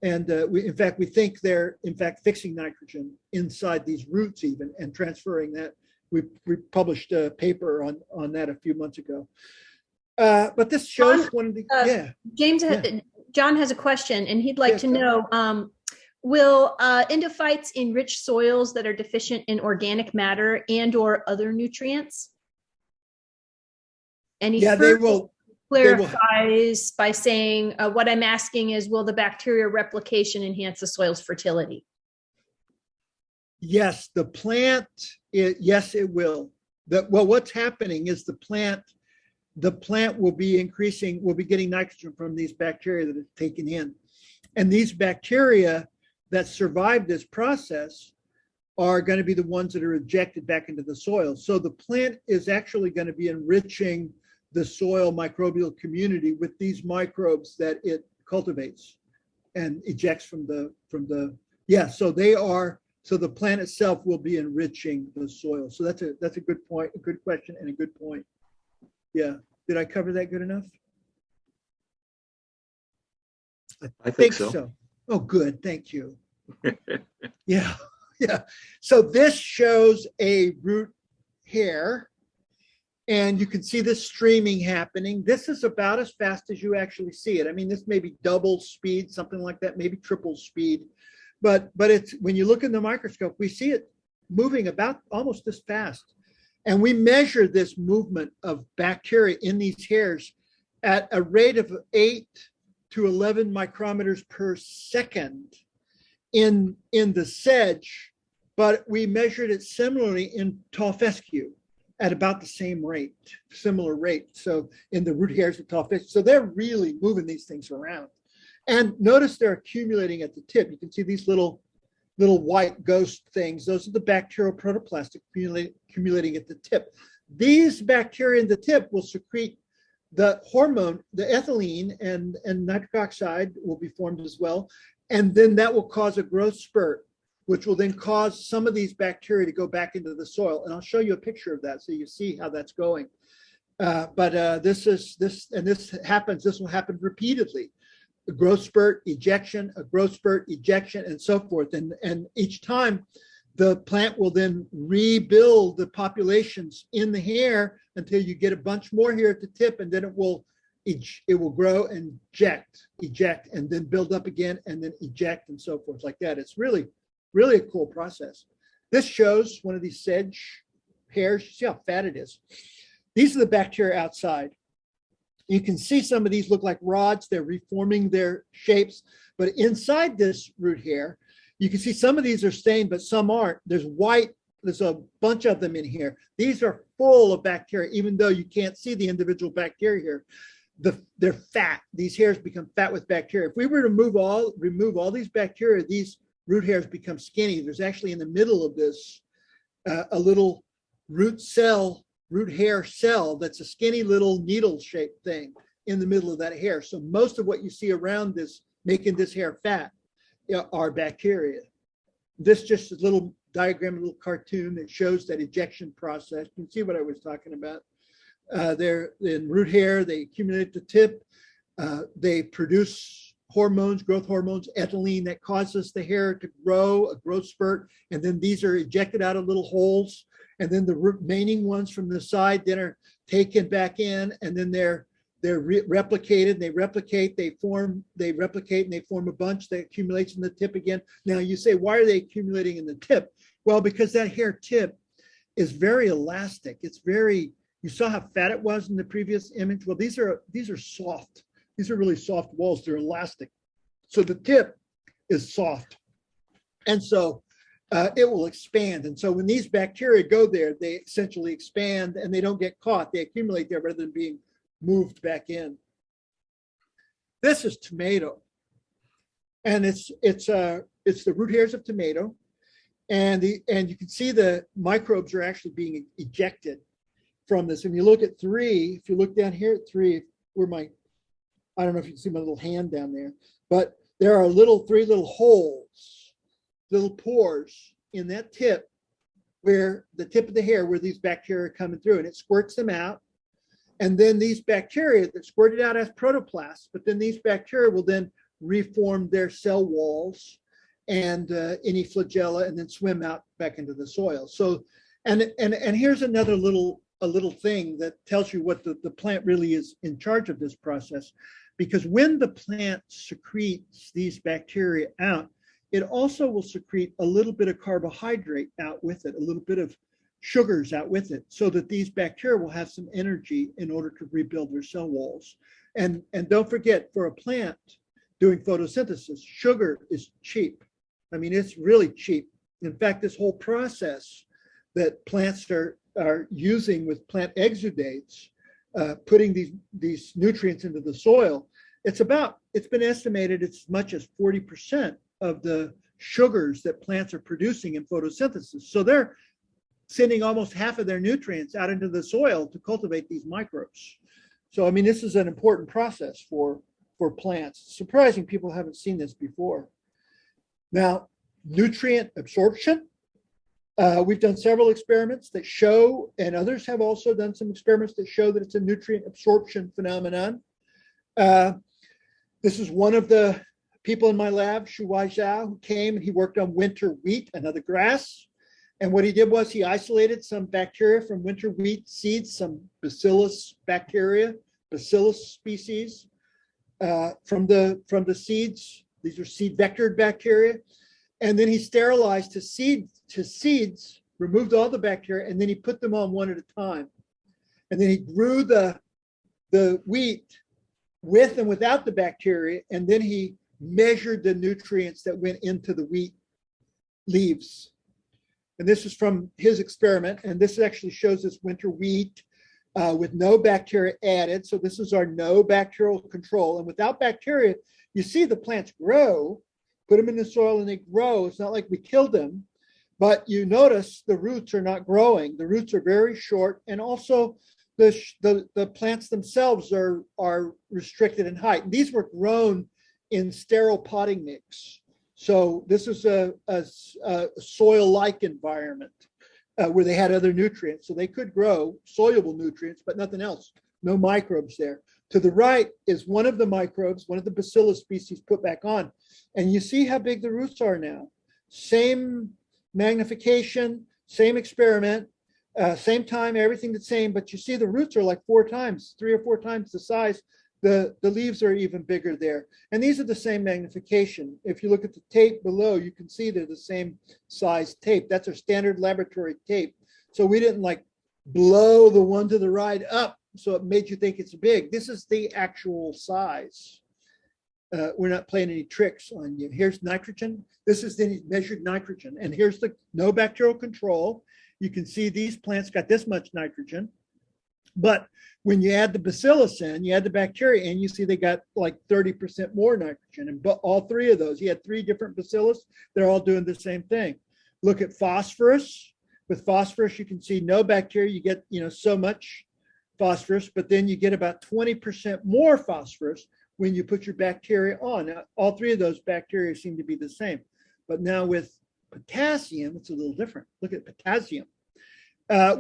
And we think they're in fact fixing nitrogen inside these roots even and transferring that. We published a paper on that a few months ago. But this shows one of the, John has a question, and he'd like to know, will endophytes enrich soils that are deficient in organic matter and or other nutrients? And he they will. Clarifies by saying, what I'm asking is, will the bacteria replication enhance the soil's fertility? Yes, the plant, yes, it will. What's happening is the plant will be getting nitrogen from these bacteria that it's taken in. And these bacteria that survive this process are going to be the ones that are ejected back into the soil. So the plant is actually going to be enriching the soil microbial community with these microbes that it cultivates and ejects so the plant itself will be enriching the soil. So that's a good point, a good question, and a good point. Yeah. Did I cover that good enough? I think so. Oh, good. Thank you. Yeah. So this shows a root hair. And you can see this streaming happening. This is about as fast as you actually see it. I mean, this may be double speed, something like that, maybe triple speed. But it's, when you look in the microscope, we see it moving about almost this fast. And we measure this movement of bacteria in these hairs at a rate of 8 to 11 micrometers per second in the sedge, but we measured it similarly in tall fescue at about the same rate, similar rate. So in the root hairs of tall fescue, so they're really moving these things around. And notice they're accumulating at the tip. You can see these little white ghost things. Those are the bacterial protoplastic accumulating at the tip. These bacteria in the tip will secrete the hormone, the ethylene, and nitric oxide will be formed as well. And then that will cause a growth spurt, which will then cause some of these bacteria to go back into the soil. And I'll show you a picture of that so you see how that's going. This will happen repeatedly. A growth spurt, ejection, a growth spurt, ejection, and so forth. And each time the plant will then rebuild the populations in the hair until you get a bunch more here at the tip, and then it will grow and eject, and then build up again, and then eject, and so forth like that. It's really, really a cool process. This shows one of these sedge hairs. You see how fat it is. These are the bacteria outside. You can see some of these look like rods. They're reforming their shapes. But inside this root hair, you can see some of these are stained, but some aren't. There's white. There's a bunch of them in here. These are full of bacteria, even though you can't see the individual bacteria here. They're fat. These hairs become fat with bacteria. If we were to remove all these bacteria, these root hairs become skinny. There's actually in the middle of this a little root hair cell that's a skinny little needle-shaped thing in the middle of that hair. So most of what you see around this, making this hair fat, are bacteria. This just a little diagram, a little cartoon that shows that ejection process. You can see what I was talking about. They're in root hair, they accumulate at the tip. They produce hormones, growth hormones, ethylene, that causes the hair to grow, a growth spurt. And then these are ejected out of little holes. And then the remaining ones from the side then are taken back in, and then they're replicated. They replicate, they replicate, and they form a bunch that accumulates in the tip again. Now you say, why are they accumulating in the tip? Well, because that hair tip is very elastic. It's very, you saw how fat it was in the previous image. Well, these are soft. These are really soft walls. They're elastic. So the tip is soft. And so it will expand. And so when these bacteria go there, they essentially expand and they don't get caught. They accumulate there rather than being moved back in. This is tomato. And it's the root hairs of tomato. And you can see the microbes are actually being ejected from this. When you look at 3, if you look down here at 3, I don't know if you can see my little hand down there, but there are 3 little holes, little pores in that tip, where the tip of the hair, where these bacteria are coming through, and it squirts them out. And then these bacteria that squirted out as protoplasts, but then these bacteria will then reform their cell walls and any flagella, and then swim out back into the soil. So, and here's another little thing that tells you what the plant really is in charge of this process, because when the plant secretes these bacteria out, it also will secrete a little bit of carbohydrate out with it, a little bit of sugars out with it, so that these bacteria will have some energy in order to rebuild their cell walls. And don't forget, for a plant doing photosynthesis, sugar is cheap. I mean, it's really cheap. In fact, this whole process that plants are using with plant exudates, putting these nutrients into the soil, it's been estimated it's as much as 40% of the sugars that plants are producing in photosynthesis. So they're sending almost half of their nutrients out into the soil to cultivate these microbes. So, I mean, this is an important process for plants. It's surprising people haven't seen this before. Now, nutrient absorption. We've done several experiments that show, and others have also done some experiments that show that it's a nutrient absorption phenomenon. This is one of the people in my lab, Shuai Zhao, who came and he worked on winter wheat, another grass. And what he did was he isolated some bacteria from winter wheat seeds, some bacillus bacteria, bacillus species from the seeds. These are seed vectored bacteria. And then he sterilized to seeds, removed all the bacteria, and then he put them on one at a time. And then he grew the wheat with and without the bacteria, and then he measured the nutrients that went into the wheat leaves. And this is from his experiment, and this actually shows us winter wheat with no bacteria added. So this is our no bacterial control. And without bacteria, you see the plants grow, put them in the soil and they grow. It's not like we killed them, but you notice the roots are not growing. The roots are very short, and also the plants themselves are restricted in height. And these were grown in sterile potting mix. So this is a soil-like environment where they had other nutrients. So they could grow soluble nutrients, but nothing else, no microbes there. To the right is one of the microbes, one of the bacillus species put back on. And you see how big the roots are now. Same magnification, same experiment, same time, everything the same, but you see the roots are like 3 or 4 times the size. The leaves are even bigger there. And these are the same magnification. If you look at the tape below, you can see they're the same size tape. That's our standard laboratory tape. So we didn't like blow the one to the right up so it made you think it's big. This is the actual size. We're not playing any tricks on you. Here's nitrogen. This is the measured nitrogen. And here's the no bacterial control. You can see these plants got this much nitrogen. But when you add the bacillus in, you add the bacteria in, you see they got like 30% more nitrogen. And all 3 of those, you had 3 different bacillus, they're all doing the same thing. Look at phosphorus. With phosphorus, you can see no bacteria, you get so much phosphorus, but then you get about 20% more phosphorus when you put your bacteria on. Now, all 3 of those bacteria seem to be the same. But now with potassium, it's a little different. Look at potassium.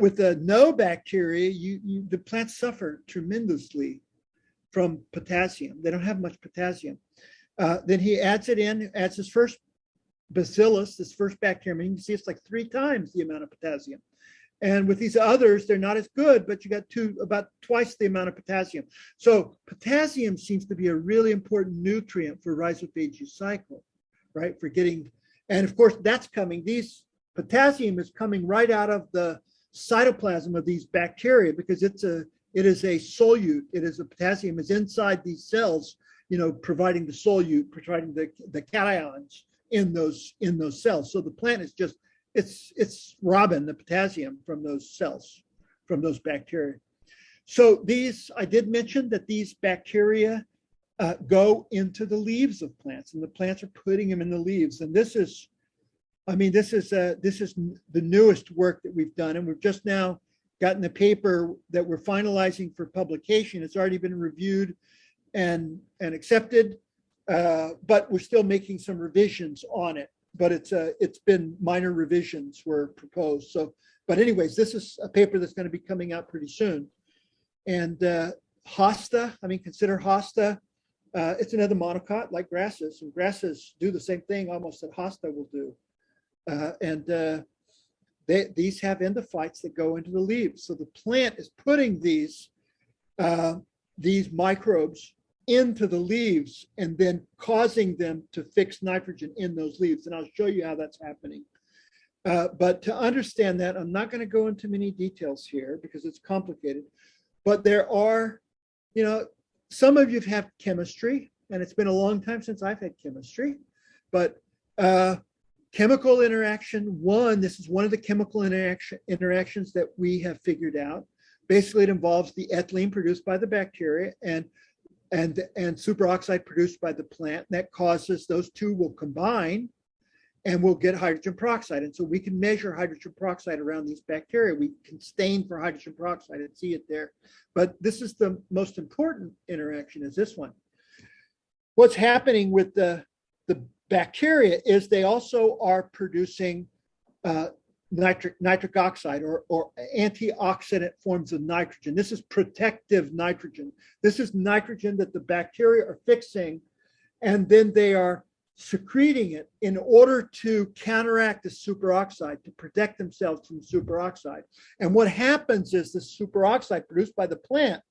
With the no bacteria, the plants suffer tremendously from potassium. They don't have much potassium. Then he adds it in, adds his first bacillus, this first bacterium, and you can see it's like 3 times the amount of potassium. And with these others, they're not as good, but you got about twice the amount of potassium. So potassium seems to be a really important nutrient for rhizophagy cycle, right? For getting, and of course that's coming, potassium is coming right out of the cytoplasm of these bacteria because it is a solute. It is a potassium is inside these cells, providing the solute, providing the cations in those cells. So the plant is just it's robbing the potassium from those cells, from those bacteria. So I did mention that these bacteria go into the leaves of plants, and the plants are putting them in the leaves. And this is the newest work that we've done, and we've just now gotten a paper that we're finalizing for publication. It's already been reviewed and accepted, but we're still making some revisions on it. But it's been minor revisions were proposed. So, but anyways, this is a paper that's going to be coming out pretty soon. And hosta, consider hosta. It's another monocot like grasses, and grasses do the same thing almost that hosta will do. These have endophytes that go into the leaves. So the plant is putting these microbes into the leaves and then causing them to fix nitrogen in those leaves. And I'll show you how that's happening. But to understand that, I'm not going to go into many details here because it's complicated. But there are, some of you have chemistry, and it's been a long time since I've had chemistry. But chemical interaction, this is one of the chemical interactions that we have figured out. Basically, it involves the ethylene produced by the bacteria and superoxide produced by the plant. That causes those 2 will combine and we'll get hydrogen peroxide. And so we can measure hydrogen peroxide around these bacteria. We can stain for hydrogen peroxide and see it there. But this is the most important interaction is this one. What's happening with the bacteria is they also are producing nitric oxide or antioxidant forms of nitrogen. This is protective nitrogen. This is nitrogen that the bacteria are fixing, and then they are secreting it in order to counteract the superoxide, to protect themselves from superoxide. And what happens is the superoxide produced by the plant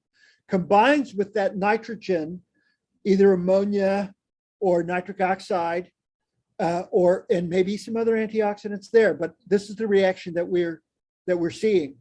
combines with that nitrogen, either ammonia or nitric oxide, and maybe some other antioxidants there, but this is the reaction that we're seeing.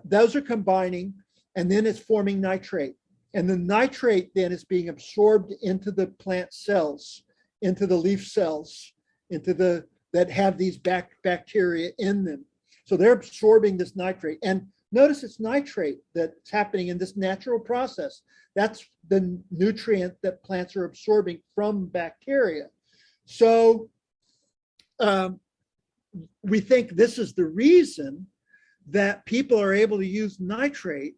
Those are combining, and then it's forming nitrate. And the nitrate then is being absorbed into the plant cells, into the leaf cells, that have these bacteria in them. So they're absorbing this nitrate. And notice it's nitrate that's happening in this natural process. That's the nutrient that plants are absorbing from bacteria. So we think this is the reason that people are able to use nitrate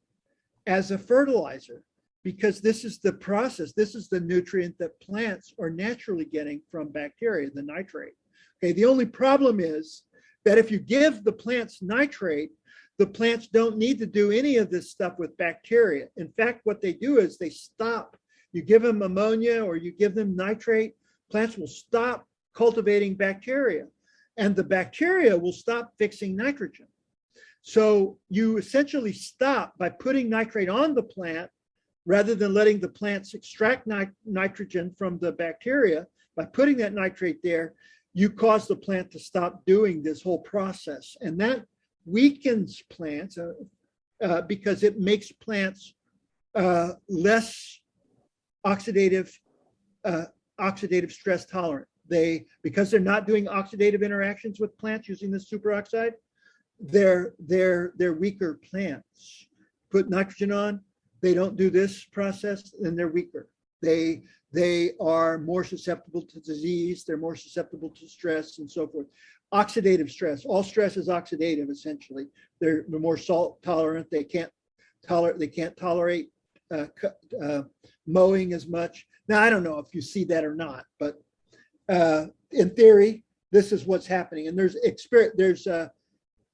as a fertilizer. because this is the process. This is the nutrient that plants are naturally getting from bacteria, the nitrate. Okay, the only problem is that if you give the plants nitrate, the plants don't need to do any of this stuff with bacteria. In fact, what they do is they stop. You give them ammonia or you give them nitrate, plants will stop cultivating bacteria, and the bacteria will stop fixing nitrogen. So you essentially stop by putting nitrate on the plant rather than letting the plants extract nitrogen from the bacteria. By putting that nitrate there, you cause the plant to stop doing this whole process. And that weakens plants because it makes plants less oxidative stress tolerant. Because they're not doing oxidative interactions with plants using this superoxide, they're weaker plants. Put nitrogen on, they don't do this process, then they're weaker. They are more susceptible to disease, they're more susceptible to stress and so forth. Oxidative stress, all stress is oxidative essentially. They're more salt tolerant, they can't tolerate mowing as much. Now, I don't know if you see that or not, but in theory, this is what's happening. And there's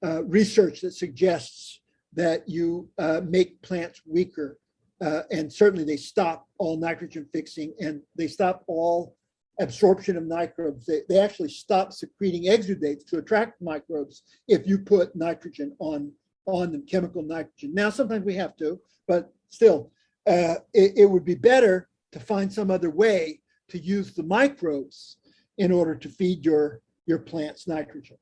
research that suggests that you make plants weaker, and certainly they stop all nitrogen fixing and they stop all absorption of microbes. They actually stop secreting exudates to attract microbes if you put nitrogen on them, chemical nitrogen. Now, sometimes we have to, but still, it would be better to find some other way to use the microbes in order to feed your plants nitrogen.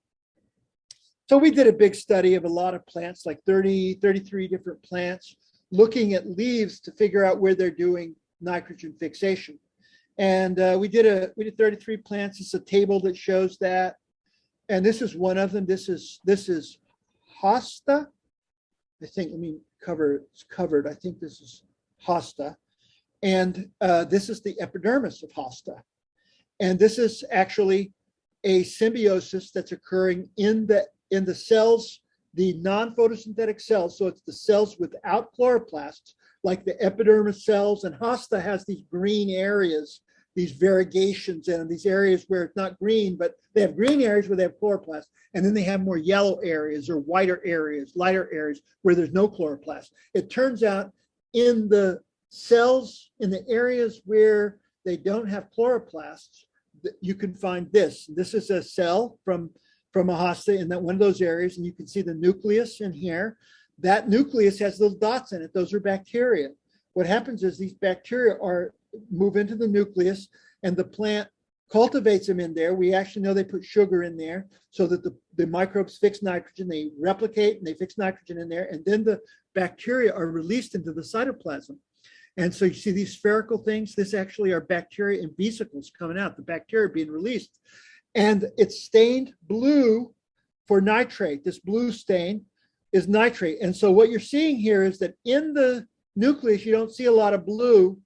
So we did a big study of a lot of plants, like 33 different plants, looking at leaves to figure out where they're doing nitrogen fixation. And we did 33 plants. It's a table that shows that. And this is one of them. This is hosta. I think, let me cover, it's covered. I think this is hosta. And this is the epidermis of hosta. And this is actually a symbiosis that's occurring in the cells, the non-photosynthetic cells. So it's the cells without chloroplasts, like the epidermis cells, and hosta has these green areas, these variegations in them, these areas where it's not green, but they have green areas where they have chloroplasts, and then they have more yellow areas or whiter areas, lighter areas where there's no chloroplast. It turns out in the cells, in the areas where they don't have chloroplasts, you can find this. This is a cell from a hosta in that one of those areas, and you can see the nucleus in here. That nucleus has little dots in it. Those are bacteria. What happens is these bacteria move into the nucleus, and the plant cultivates them in there. We actually know they put sugar in there so that the microbes fix nitrogen. They replicate and they fix nitrogen in there, and then the bacteria are released into the cytoplasm. And so you see these spherical things. This actually are bacteria in vesicles coming out, the bacteria being released. And it's stained blue for nitrate. This blue stain is nitrate. And so what you're seeing here is that in the nucleus, you don't see a lot of blue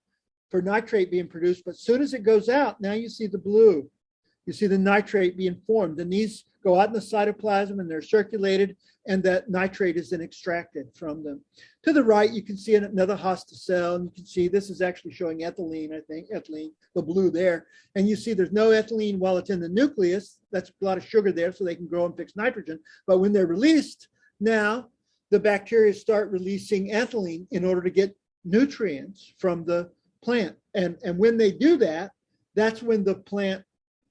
for nitrate being produced, but as soon as it goes out, now you see the blue. You see the nitrate being formed, and these go out in the cytoplasm and they're circulated, and that nitrate is then extracted from them. To the right, you can see another hosta cell, and you can see this is actually showing ethylene, I think, ethylene, the blue there. And you see there's no ethylene while it's in the nucleus. That's a lot of sugar there, so they can grow and fix nitrogen. But when they're released, now the bacteria start releasing ethylene in order to get nutrients from the plant. And when they do that, that's when the plant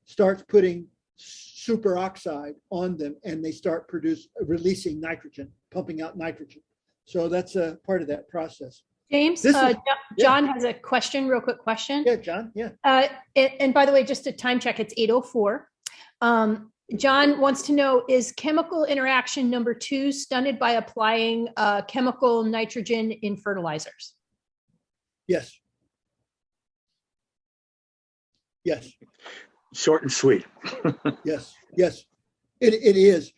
starts putting superoxide on them, and they start releasing nitrogen, pumping out nitrogen. So that's a part of that process. James, John has a question, real quick question. Yeah, John, yeah. And by the way, just a time check, it's 8:04. John wants to know, is chemical interaction number 2 stunted by applying chemical nitrogen in fertilizers? Yes. Yes. Short and sweet. Yes, it is.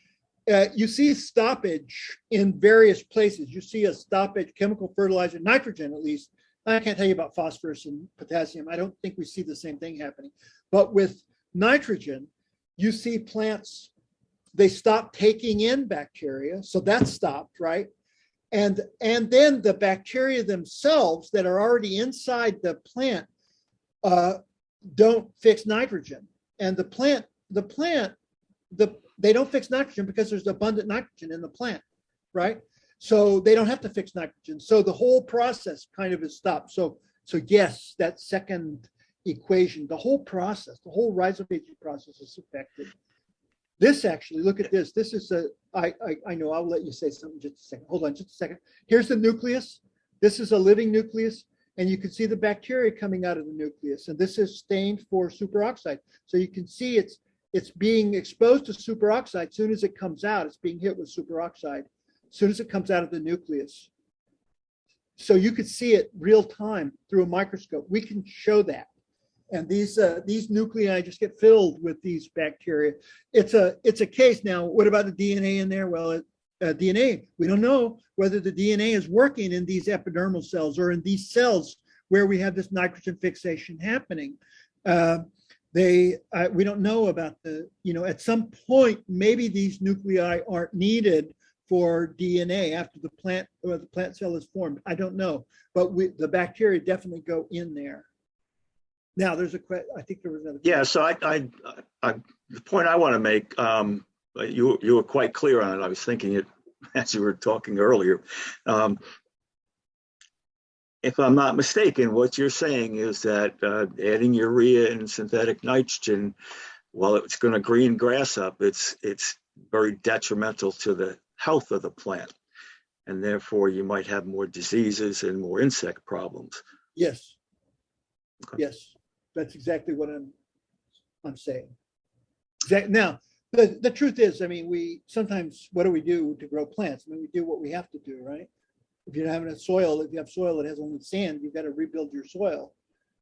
You see stoppage in various places. You see a stoppage, chemical fertilizer, nitrogen at least. I can't tell you about phosphorus and potassium. I don't think we see the same thing happening. But with nitrogen, you see plants, they stop taking in bacteria. So that stopped, right? and then the bacteria themselves that are already inside the plant don't fix nitrogen, and they don't fix nitrogen because there's abundant nitrogen in the plant, right? So they don't have to fix nitrogen. So the whole process kind of is stopped. So yes, that second equation, the whole process, the whole rhizophagic process is affected. This actually, look at this. This is I know, I'll let you say something just a second. Hold on just a second. Here's the nucleus. This is a living nucleus, and you can see the bacteria coming out of the nucleus. And this is stained for superoxide. So you can see it's being exposed to superoxide. As soon as it comes out, it's being hit with superoxide. As soon as it comes out of the nucleus. So you could see it real time through a microscope. We can show that. And these nuclei just get filled with these bacteria. It's a case. Now, what about the DNA in there? Well, DNA, we don't know whether the DNA is working in these epidermal cells or in these cells where we have this nitrogen fixation happening. We don't know about at some point, maybe these nuclei aren't needed for DNA after the plant cell is formed. I don't know, but the bacteria definitely go in there. Now there's I think there was another. Yeah, so the point I want to make, you were quite clear on it. I was thinking it as you were talking earlier. If I'm not mistaken, what you're saying is that adding urea and synthetic nitrogen, while it's going to green grass up, it's very detrimental to the health of the plant, and therefore you might have more diseases and more insect problems. Yes. Okay. Yes, that's exactly what I'm saying. Now, the truth is, I mean, we sometimes, what do we do to grow plants? I mean, we do what we have to do, right? If you have soil that has only sand, you've got to rebuild your soil.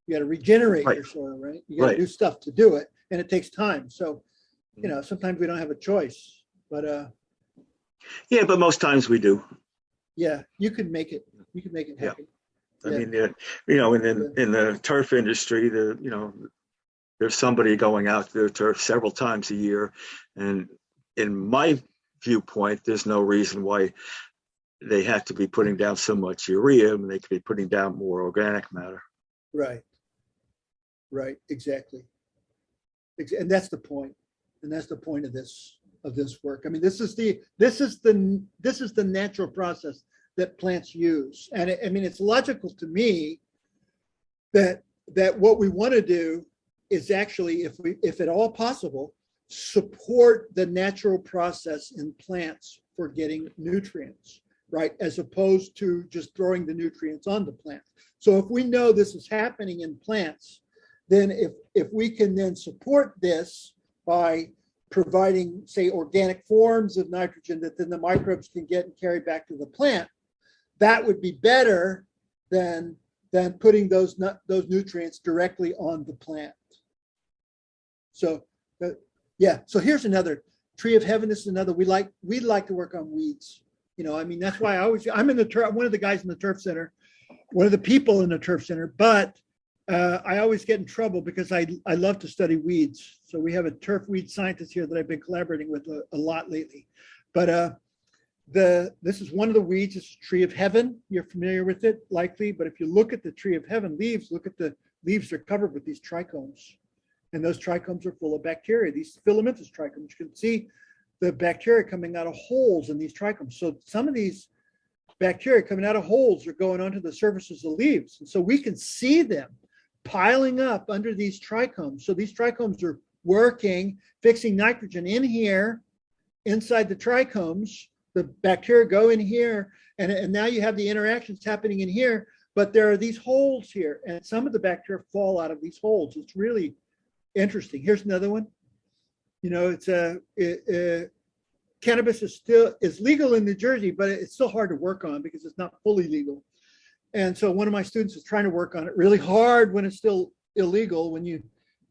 You got to regenerate your soil, right? You got to do stuff to do it, and it takes time. So, sometimes we don't have a choice, but yeah, but most times we do. Yeah, you can make it. You can make it happen. Yeah. I mean, in the turf industry, there's somebody going out to their turf several times a year, and in my viewpoint, there's no reason why they have to be putting down so much urea when they could be putting down more organic matter. Right. Exactly. And that's the point. And that's the point of this work. I mean, this is the natural process that plants use. And it's logical to me that what we want to do is actually, if at all possible, support the natural process in plants for getting nutrients, right? As opposed to just throwing the nutrients on the plant. So if we know this is happening in plants, then if we can then support this by providing, say, organic forms of nitrogen that then the microbes can get and carry back to the plant, that would be better than putting those nutrients directly on the plant. So so here's another tree of heaven. This is another. We like to work on weeds. I mean, that's why I'm in the turf. One of the guys in the turf center, one of the people in the turf center, but I always get in trouble because I love to study weeds. So we have a turf weed scientist here that I've been collaborating with a lot lately. But this is one of the weeds. It's a tree of heaven. You're familiar with it, likely. But if you look at the tree of heaven leaves, look at the leaves are covered with these trichomes. And those trichomes are full of bacteria, these filamentous trichomes. You can see the bacteria coming out of holes in these trichomes. So some of these bacteria coming out of holes are going onto the surfaces of leaves. And so we can see them piling up under these trichomes. So these trichomes are working, fixing nitrogen in here, inside the trichomes. The bacteria go in here, and now you have the interactions happening in here, but there are these holes here, and some of the bacteria fall out of these holes. It's really interesting. Here's another one. Cannabis is legal in New Jersey, but it's still hard to work on because it's not fully legal. And so one of my students is trying to work on it really hard when it's still illegal, when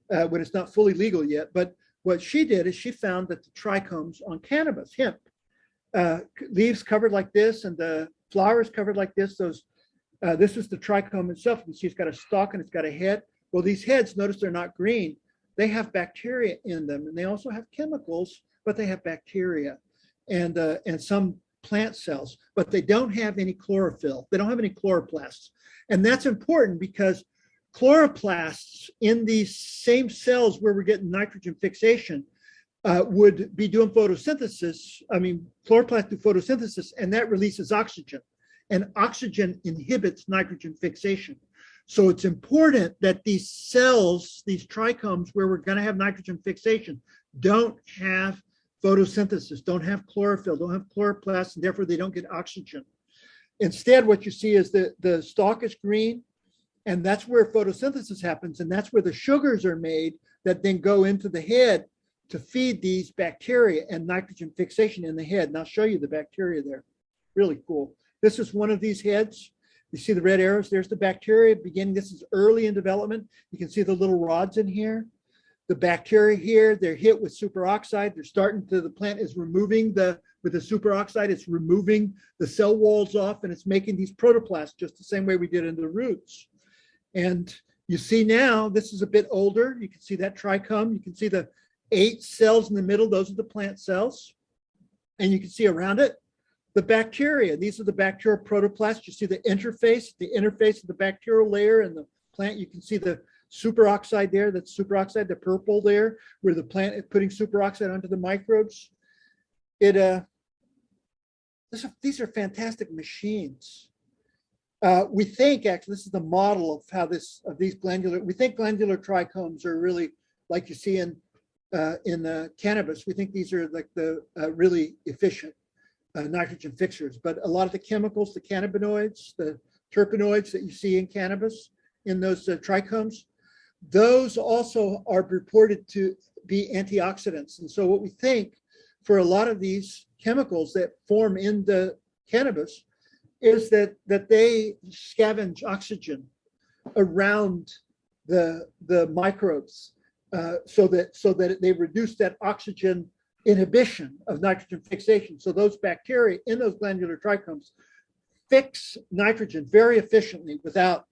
it's not fully legal yet. But what she did is she found that the trichomes on cannabis, hemp, leaves covered like this and the flowers covered like this. This is the trichome itself. And she's got a stalk and it's got a head. Well, these heads, notice they're not green. They have bacteria in them, and they also have chemicals, but they have bacteria. And some plant cells, but they don't have any chlorophyll. They don't have any chloroplasts. And that's important because chloroplasts in these same cells where we're getting nitrogen fixation would be doing photosynthesis. I mean, chloroplasts do photosynthesis, and that releases oxygen. And oxygen inhibits nitrogen fixation. So it's important that these cells, these trichomes where we're going to have nitrogen fixation, don't have photosynthesis, don't have chlorophyll, don't have chloroplasts, and therefore they don't get oxygen. Instead, what you see is the stalk is green, and that's where photosynthesis happens, and that's where the sugars are made that then go into the head to feed these bacteria and nitrogen fixation in the head. And I'll show you the bacteria there. Really cool. This is one of these heads. You see the red arrows? There's the bacteria beginning. This is early in development. You can see the little rods in here. The bacteria here, they're hit with superoxide. They're starting to, the plant is removing with the superoxide, it's removing the cell walls off, and it's making these protoplasts just the same way we did in the roots. And you see now, this is a bit older. You can see that trichome. You can see the 8 cells in the middle. Those are the plant cells. And you can see around it, the bacteria. These are the bacterial protoplasts. You see the interface of the bacterial layer and the plant. You can see the superoxide there. That's superoxide, the purple there, where the plant is putting superoxide onto the microbes. These are fantastic machines. We think, actually, this is the model of how these glandular, we think glandular trichomes are really like you see in cannabis. We think these are like the really efficient nitrogen fixers, but a lot of the chemicals, the cannabinoids, the terpenoids that you see in cannabis, in those trichomes, those also are reported to be antioxidants. And so what we think for a lot of these chemicals that form in the cannabis is that they scavenge oxygen around the microbes so that they reduce that oxygen inhibition of nitrogen fixation. So those bacteria in those glandular trichomes fix nitrogen very efficiently without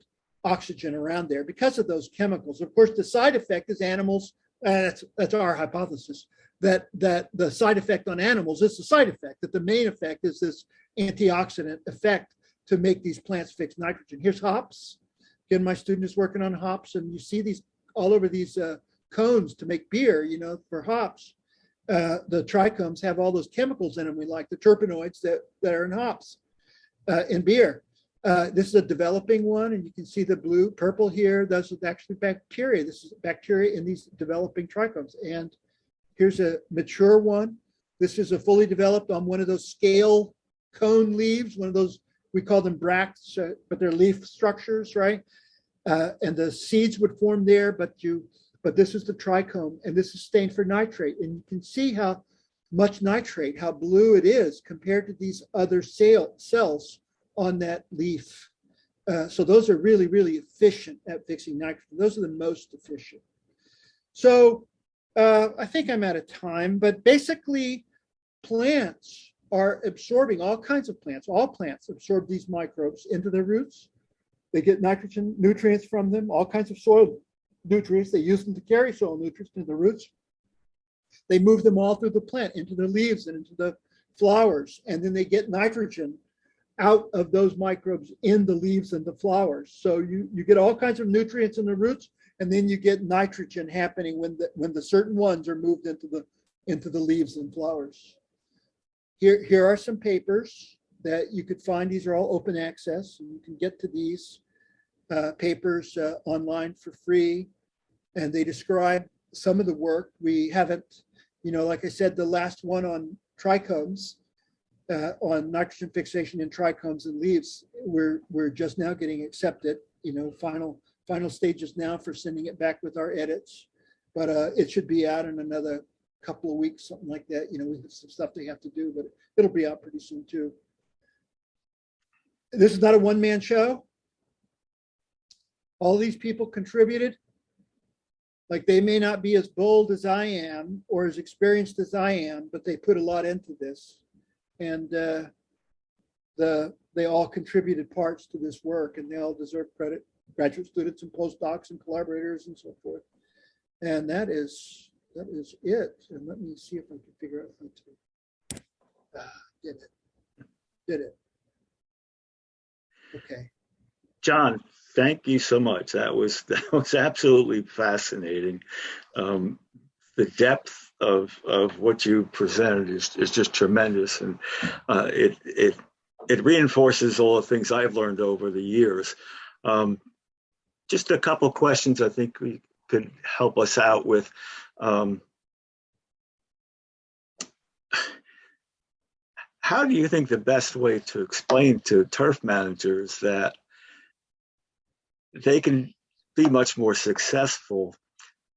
oxygen around there because of those chemicals. Of course, the side effect is animals. That's our hypothesis, that the side effect on animals is the side effect, that the main effect is this antioxidant effect to make these plants fix nitrogen. Here's hops. Again, my student is working on hops, and you see these all over these cones to make beer, for hops. The trichomes have all those chemicals in them we like, the terpenoids that are in hops, in beer. This is a developing one, and you can see the blue, purple here. Those are actually bacteria. This is bacteria in these developing trichomes. And here's a mature one. This is a fully developed on one of those scale cone leaves, one of those, we call them bracts, but they're leaf structures, right? And the seeds would form there, but this is the trichome, and this is stained for nitrate. And you can see how much nitrate, how blue it is compared to these other cells on that leaf. So those are really, really efficient at fixing nitrogen. Those are the most efficient. So I think I'm out of time, but basically plants are absorbing, all kinds of plants, all plants absorb these microbes into their roots. They get nitrogen, nutrients from them, all kinds of soil nutrients. They use them to carry soil nutrients to the roots. They move them all through the plant, into the leaves and into the flowers, and then they get nitrogen out of those microbes in the leaves and the flowers. So you get all kinds of nutrients in the roots, and then you get nitrogen happening when the certain ones are moved into the leaves and flowers. Here are some papers that you could find. These are all open access, and you can get to these papers online for free, and they describe some of the work. We haven't, like I said, the last one on trichomes, on nitrogen fixation in trichomes and leaves, we're just now getting accepted, final stages now for sending it back with our edits, but it should be out in another couple of weeks, something like that. We have some stuff they have to do, but it'll be out pretty soon too. This is not a one-man show. All these people contributed. Like, they may not be as bold as I am or as experienced as I am, but they put a lot into this. And they all contributed parts to this work, and they all deserve credit. Graduate students and postdocs and collaborators and so forth. And that is it. And let me see if I can figure out how to get it. did it? Okay. John, thank you so much. That was absolutely fascinating. The depth of what you presented is just tremendous, and it reinforces all the things I've learned over the years. Just a couple questions I think we could help us out with. How do you think the best way to explain to turf managers that they can be much more successful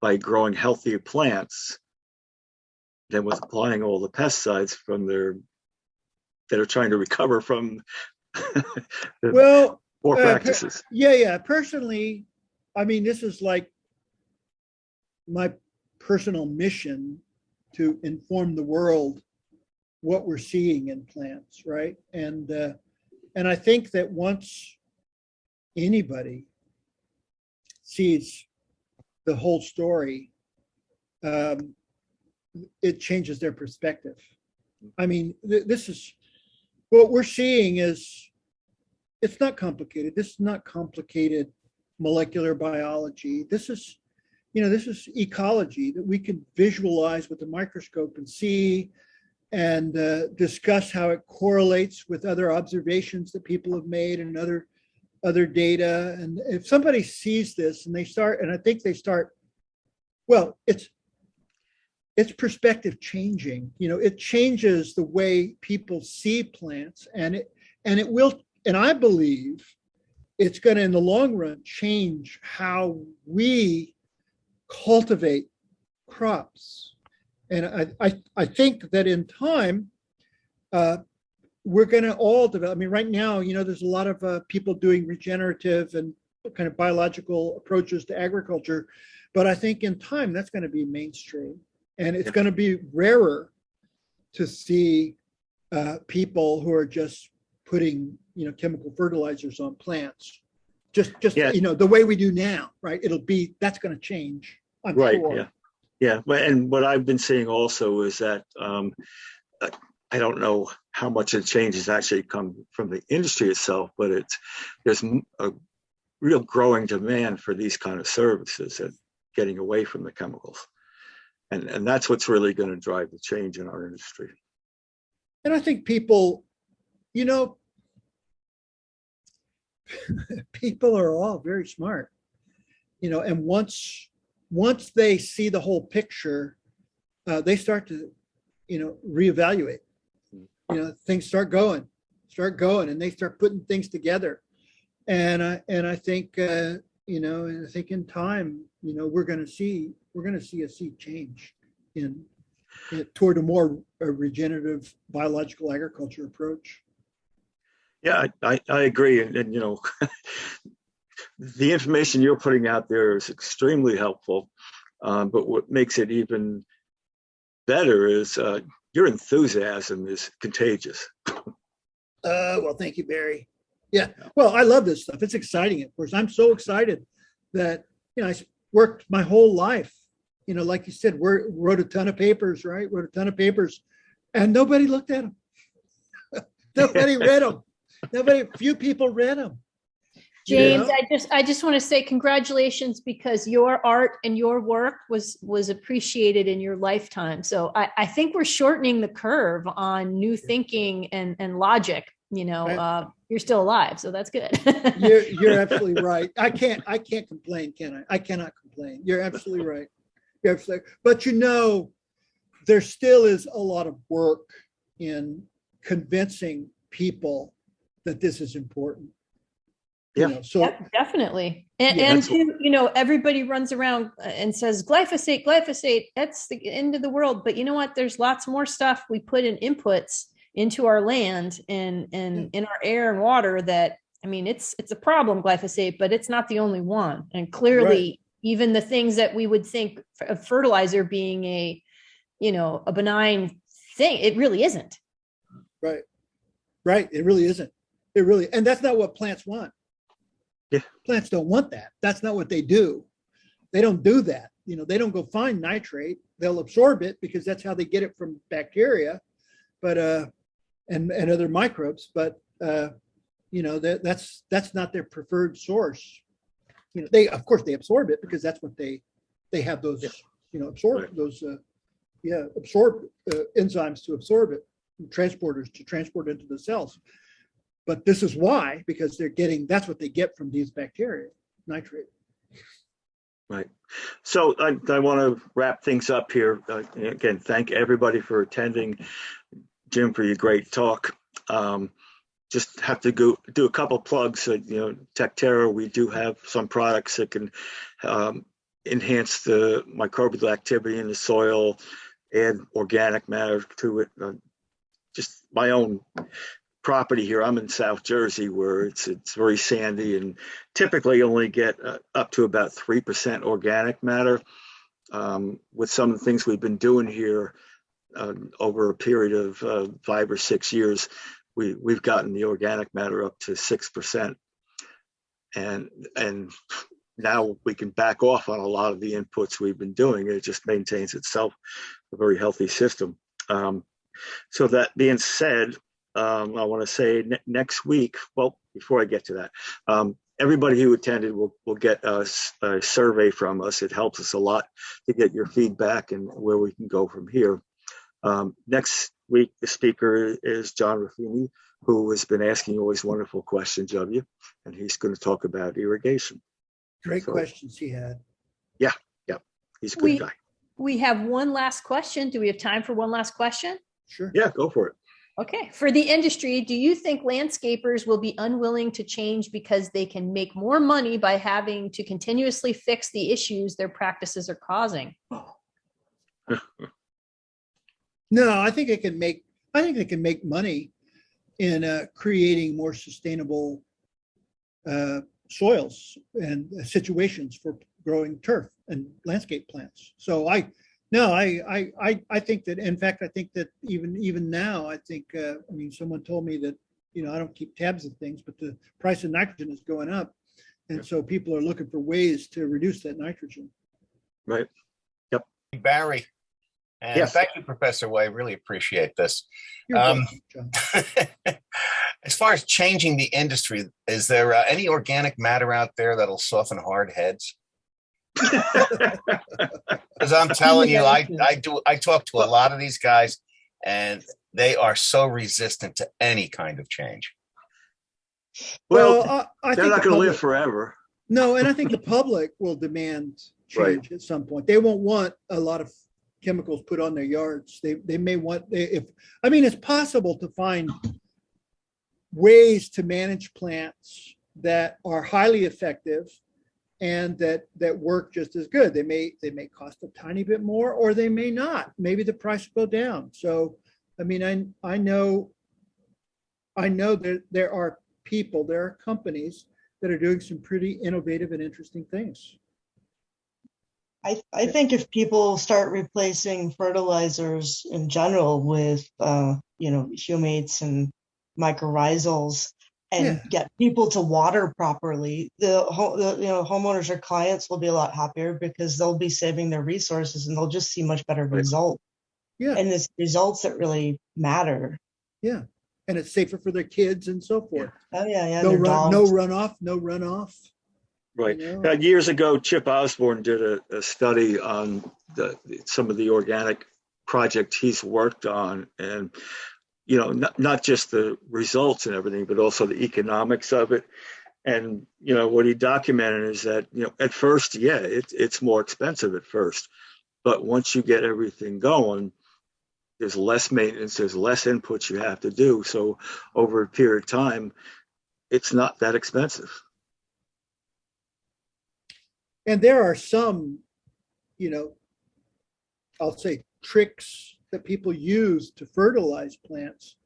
by growing healthier plants than with applying all the pesticides that are trying to recover from Well, poor practices? yeah. Personally, I mean, this is like my personal mission to inform the world what we're seeing in plants, right? And I think that once anybody sees the whole story, it changes their perspective. I mean, this is what we're seeing is it's not complicated. This is not complicated molecular biology. This is ecology that we can visualize with the microscope and see and discuss how it correlates with other observations that people have made and other data. And if somebody sees this and they start, and I think they start, well, it's perspective changing. It changes the way people see plants, and it will, and I believe it's going to, in the long run, change how we cultivate crops. And I think that in time, we're going to all develop. I mean, right now, there's a lot of people doing regenerative and kind of biological approaches to agriculture, but I think in time that's going to be mainstream, and it's going to be rarer to see people who are just putting chemical fertilizers on plants, just the way we do now, right? That's going to change. I'm right. Sure. Yeah. And what I've been seeing also is that I don't know how much of the change has actually come from the industry itself, but there's a real growing demand for these kind of services and getting away from the chemicals. And that's what's really going to drive the change in our industry. And I think people, people are all very smart, and once they see the whole picture, they start to, reevaluate. Things start going, and they start putting things together. And I think, and I think in time, we're going to see a sea change toward a more regenerative biological agriculture approach. Yeah, I agree. And the information you're putting out there is extremely helpful. But what makes it even better is your enthusiasm is contagious. Well, thank you, Barry. Yeah. Well, I love this stuff. It's exciting, of course. I'm so excited that, I worked my whole life, like you said, wrote a ton of papers, right? Wrote a ton of papers, and nobody looked at them. Nobody read them. Few people read them. James, I just want to say congratulations, because your art and your work was appreciated in your lifetime. So I think we're shortening the curve on new thinking and logic. You're still alive, so that's good. You're absolutely right. I can't complain, can I? I cannot complain. You're absolutely right. But there still is a lot of work in convincing people that this is important. Yeah. Definitely. And everybody runs around and says glyphosate, that's the end of the world. But you know what? There's lots more stuff we put in inputs into our land and in our air and water that, it's a problem, glyphosate, but it's not the only one. And clearly, even the things that we would think of fertilizer being a benign thing, it really isn't. Right. It really isn't. And that's not what plants want. Yeah. Plants don't want that. That's not what they do. They don't do that. They don't go find nitrate. They'll absorb it because that's how they get it from bacteria. But and other microbes, but that's not their preferred source. They, of course, they absorb it because that's what they have those, absorb Right. those, absorb enzymes to absorb it, transporters to transport into the cells. But this is why, because that's what they get from these bacteria, nitrate. Right. So I want to wrap things up here. Again, thank everybody for attending. Jim, for your great talk. Just have to go do a couple plugs. Tecterra, we do have some products that can enhance the microbial activity in the soil, add organic matter to it. Just my own property here. I'm in South Jersey, where it's very sandy, and typically only get up to about 3% organic matter. With some of the things we've been doing here over a period of 5 or 6 years, we've gotten the organic matter up to 6%, and now we can back off on a lot of the inputs we've been doing. It just maintains itself a very healthy system. So that being said, I want to say next week, well, before I get to that, everybody who attended will get a survey from us. It helps us a lot to get your feedback and where we can go from here. Next week, the speaker is John Ruffini, who has been asking always wonderful questions of you, and he's going to talk about irrigation. Great questions he had. Yeah, he's a good guy. We have one last question. Do we have time for one last question? Sure. Yeah, go for it. Okay. For the industry, do you think landscapers will be unwilling to change because they can make more money by having to continuously fix the issues their practices are causing? No, I think they can make money in creating more sustainable soils and situations for growing turf and landscape plants. So I think that, in fact, I think that even now, I think, someone told me that, I don't keep tabs of things, but the price of nitrogen is going up. And so people are looking for ways to reduce that nitrogen. Right. Yep. Barry. And yes. Thank you, Professor Way. Really appreciate this. You're welcome, John. As far as changing the industry, is there any organic matter out there that'll soften hard heads? Because I'm telling you, I talk to a lot of these guys, and they are so resistant to any kind of change. Well, I they're think not going to live forever. No, and I think the public will demand change at some point. They won't want a lot of chemicals put on their yards. They may want, it's possible to find ways to manage plants that are highly effective and that work just as good. They may cost a tiny bit more, or they may not. Maybe the price will go down. So, I know that there are companies that are doing some pretty innovative and interesting things. I think if people start replacing fertilizers in general with humates and mycorrhizals, and get people to water properly, the homeowners or clients will be a lot happier because they'll be saving their resources and they'll just see much better results. Yeah, and it's results that really matter. Yeah, and it's safer for their kids and so forth. Oh yeah. No runoff. Right. Years ago, Chip Osborne did a study on some of the organic projects he's worked on, and not just the results and everything, but also the economics of it. And what he documented is that at first, it's more expensive at first, but once you get everything going, there's less maintenance, there's less inputs you have to do. So over a period of time, it's not that expensive. And there are some, I'll say tricks that people use to fertilize plants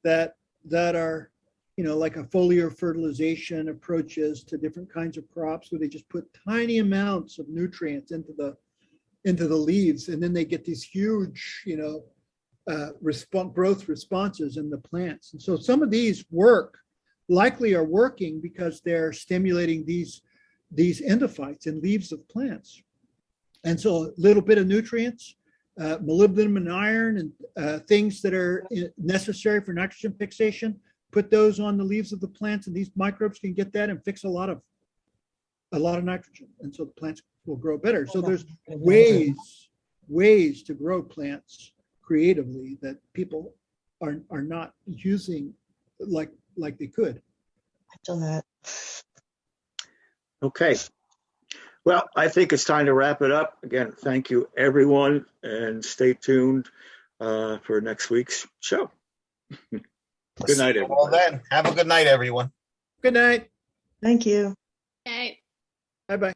that are, like a foliar fertilization approaches to different kinds of crops, where they just put tiny amounts of nutrients into the leaves, and then they get these huge, growth responses in the plants. And so some of these likely are working because they're stimulating these endophytes in leaves of plants. And so a little bit of nutrients molybdenum and iron and things that are necessary for nitrogen fixation. Put those on the leaves of the plants, and these microbes can get that and fix a lot of nitrogen, and so the plants will grow better. So there's ways to grow plants creatively that people are not using like they could. I've done that. Okay. Well, I think it's time to wrap it up. Again, thank you, everyone, and stay tuned for next week's show. Good night, everyone. Well then, have a good night, everyone. Good night. Thank you. Okay. Bye-bye.